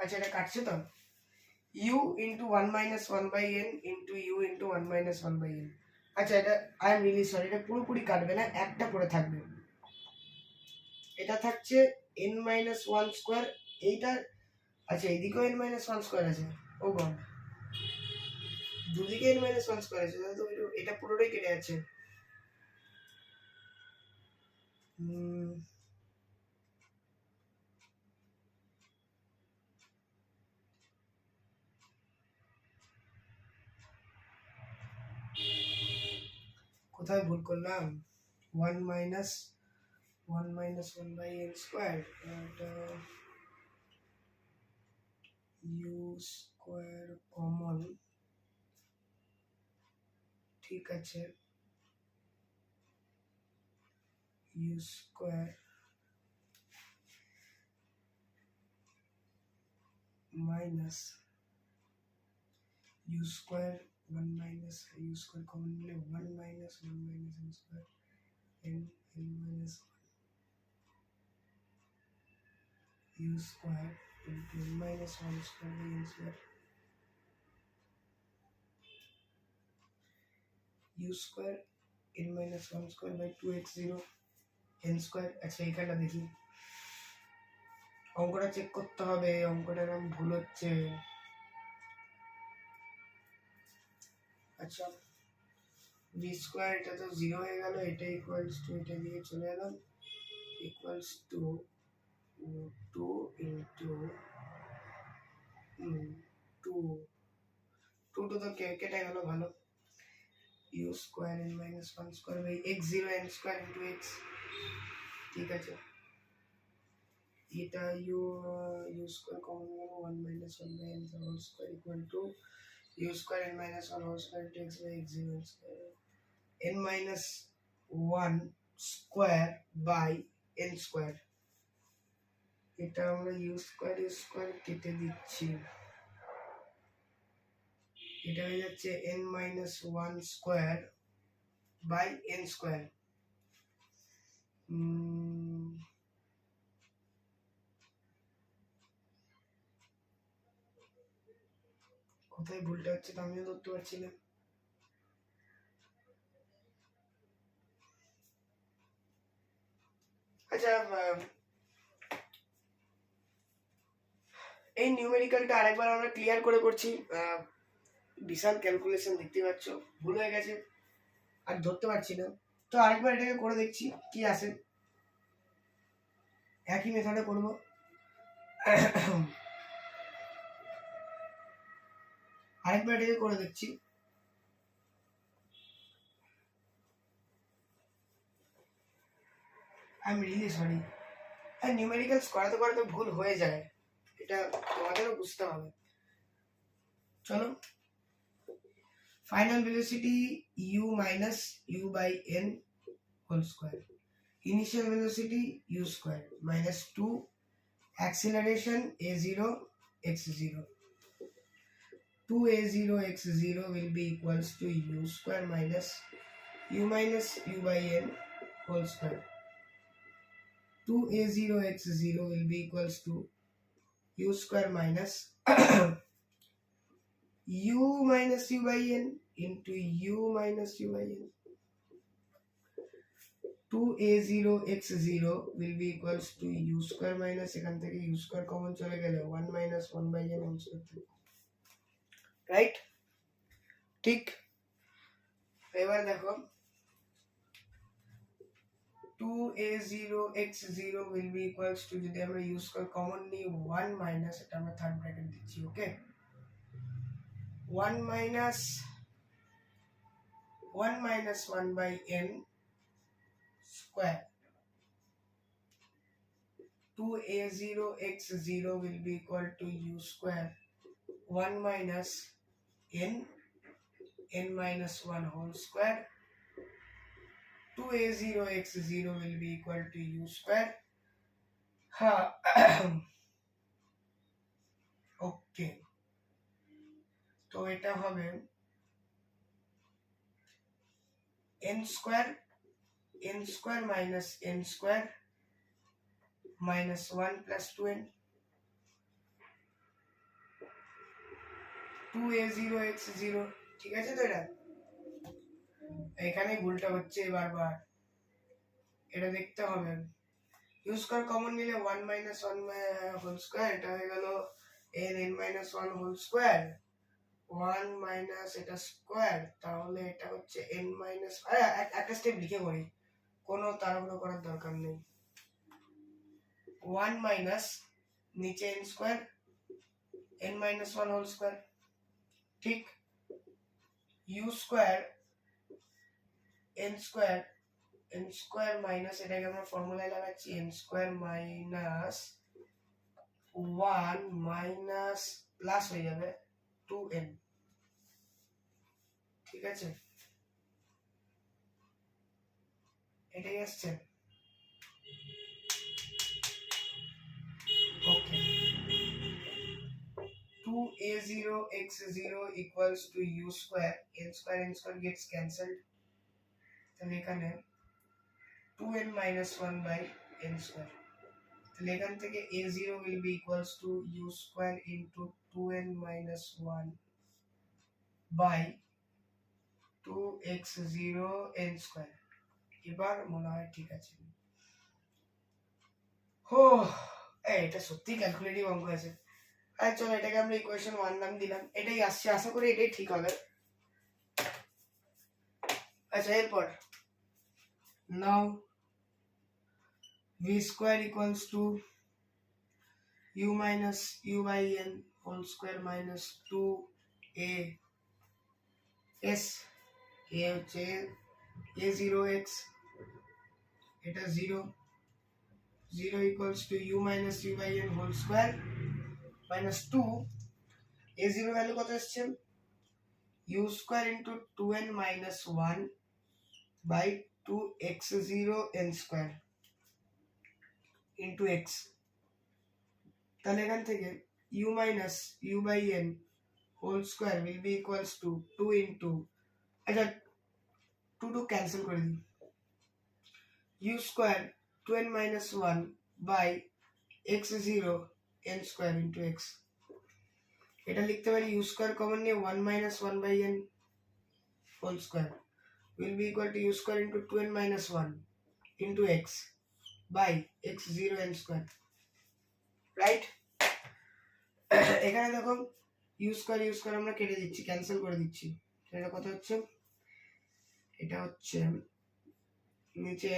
আচ্ছা এটা কাটছে তো, u into 1 minus 1 by n into u into 1 minus 1 by n, আচ্ছা এটা আই এম রিয়েলি সরি, এটা পুরোপুরি কাটবে না, একটা পড়ে থাকবে, এটা থাকছে n minus 1 স্কয়ার, এইটা আচ্ছা এইদিকেও n minus 1 স্কয়ার আছে, ও গড দুদিকে n minus 1 স্কয়ার আছে, তাহলে তো এটা পুরোটাই কেটে যাচ্ছে, কোথায় ভুল করলাম, 1 minus 1 by n square and u square common, ঠিক আছে, u square minus u square 1 minus u square common নিলে 1 minus n square n minus u square into n minus 1 square by n square, u square n minus 1 square by 2x0 n square। আচ্ছা এখানটা দেখি, অঙ্কটা চেক করতে হবে, অঙ্কটার নাম ভুল হচ্ছে, আচ্ছা b স্কয়ার এটা তো 0 হয়ে গেল, এটা ইকুয়ালস টু এটা দিয়ে চলে এলাম, ইকুয়ালস টু 2 ইনটু 2 2 তো কেটে গেল, ভালো, u square n minus 1 square by x0 n square into x, ঠিক আছে, এটা u স্কয়ার কমন গেল 1 minus 1 by n হোল square equal to u square n minus 1 whole square into x by x0 n square n minus 1 square by n square, এটা আমরা u স্কয়ার কেটে দিচ্ছি, এটা হয়ে যাচ্ছে n minus 1 square by n square, কোথায় ভুলটা হচ্ছে তো আমিও ধরতে পারছি না। আচ্ছা, এই নিউমেরিক্যালটা আরেকবার আমরা ক্লিয়ার করে করছি। বিশাল ক্যালকুলেশন দেখতে পাচ্ছ, ভুল হয়ে গেছে আর ধরতে পারছি না। তো আরেকবার এটাকে করে দেখছি কি আসে, একই মেথডে করবো। আরেকবার এটাকে করে দেখছি। I am really sorry. হ্যাঁ, নিউমেরিক্যালস করাতে করাতে ভুল হয়ে যায়, এটা তোমাদেরও বুঝতে হবে। চলো, final velocity u minus u by n whole square, initial velocity u square minus 2, acceleration a0 x0. 2a0 x0 will be equals to u square minus u by n whole square. 2a0 x0 will be equals to u square minus u minus u by n into u minus u by n. 2a0 x0 will be equals to u square minus এখান থেকে u square কমন চলে গেলে 1 minus 1 by n whole square থাকে, রাইট? ঠিক। এবার দেখো 2a0 x0 will be equals to, যদি আমরা u square কমন নিই 1 minus, এটা আমরা থার্ড ব্র্যাকেট দিচ্ছি, ওকে, 1 minus 1 by n square. 2a0 x0 will be equal to u square 1 minus n minus 1 whole square. 2a0 x0 will be equal to u square. ওকে, তো এটা হবে n square minus n square minus 1 plus 2n. 2a0 x0, ঠিক আছে? তো এটা এখানে ভুলটা হচ্ছে বারবার, এটা দেখতে হবে। u square কমন নিলে 1 minus 1 whole square, এটা হয়ে গেল n minus 1 whole square, 1 minus এটা স্কয়ার, তাহলে এটা হচ্ছে n minus, একটা স্টেপ লিখে করি, কোনো তাড়াহুড়ো করার দরকার নেই। 1 minus নিচে n square, n minus 1 whole square, ঠিক? u square n square minus, এটাকে আমরা ফর্মুলায় লাগাচ্ছি n square minus 1 minus plus হয়ে যাবে 2n, ঠিক আছে? এটাই আসছে, ওকে। 2a0 x0 equals to u square, n square gets cancelled, তাহলে এখানে 2n minus 1 by n square, তাহলে এখান থেকে a0 will be equals to u square into 2n minus 1 by 2x0 n square। এবার মনে হয় ঠিক আছে। এটা সত্যি ক্যালকুলেটিভ অঙ্ক আছে। চলো, এটাকে আমরা ইকুয়েশন 1 নাম দিলাম, এটাই আসছে, আশা করি এটাই ঠিক হবে। আচ্ছা, এরপর নাও v square equals to u minus u by n whole square minus 2a s, a হচ্ছে a0x, এটা 0 equals to u minus u by n whole square minus 2, a0 value কত আসছে, u square into 2n minus 1 by 2x0 n square into x, তাহলে এখান থেকে u minus u by n whole square will be equals to 2 into, আচ্ছা 2 ক্যান্সেল করে দিই, u square 2n minus 1 by x0 n square into x, এটা লিখতে পারি ইউ স্কোয়ার কমন নিয়ে 1 minus 1 by n whole square will be equal to u square into 2n minus 1 into x by x 0 n square, right? এখানে দেখো ইউ স্কোয়ার আমরা কেটে দিচ্ছি, ক্যান্সেল করে দিচ্ছি। এটা কত হচ্ছে? এটা হচ্ছে নিচে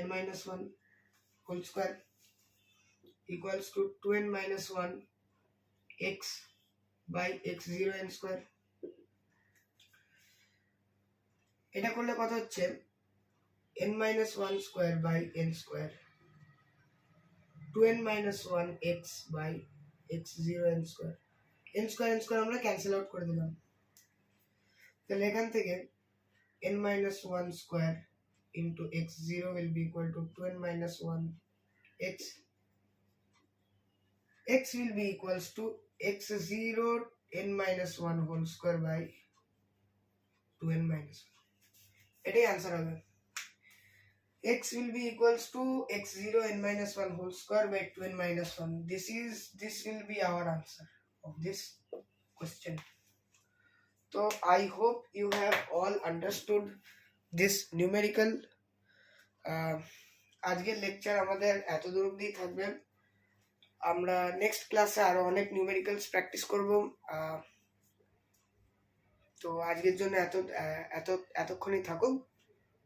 n minus 1 whole square equals to 2n minus 1 x by x 0 n square। এটা করলে কত হচ্ছে? n minus 1 square by n square 2n minus 1 x by x 0 n square। n square আমরা ক্যান্সেল আউট করে দিলাম। তাহলে এখান থেকে n minus 1 square into x 0 will be equal to 2n minus 1 x। x will be equals to x 0 n minus 1 whole square by 2n minus 1। এটাই आंसर হবে। x will be equals to x 0 n minus 1 whole square by 2n minus 1। This will be our answer of this question। So I hope you have all understood this numerical। আজকের লেকচার আমাদের এতদূর অবধি থাকবে। আমরা নেক্সট ক্লাসে আরো অনেক নিউমেরিক্যালস প্র্যাকটিস করব। তো আজকের জন্য এতক্ষণই থাকুক।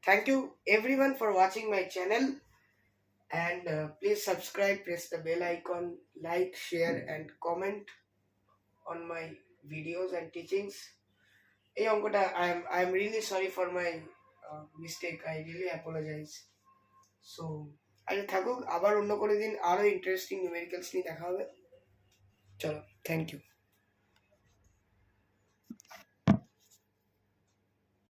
Thank you everyone for watching my channel, and please subscribe, press the bell icon, like, share and comment on my videos and teachings। এই অঙ্কটা I am really sorry for my mistake, I really apologize। So আজ থাকুক, আবার অন্য কোনো দিন আরো ইন্টারেস্টিং নিউমেরিক্যালস নিয়ে দেখা হবে। চলো, থ্যাংক ইউ।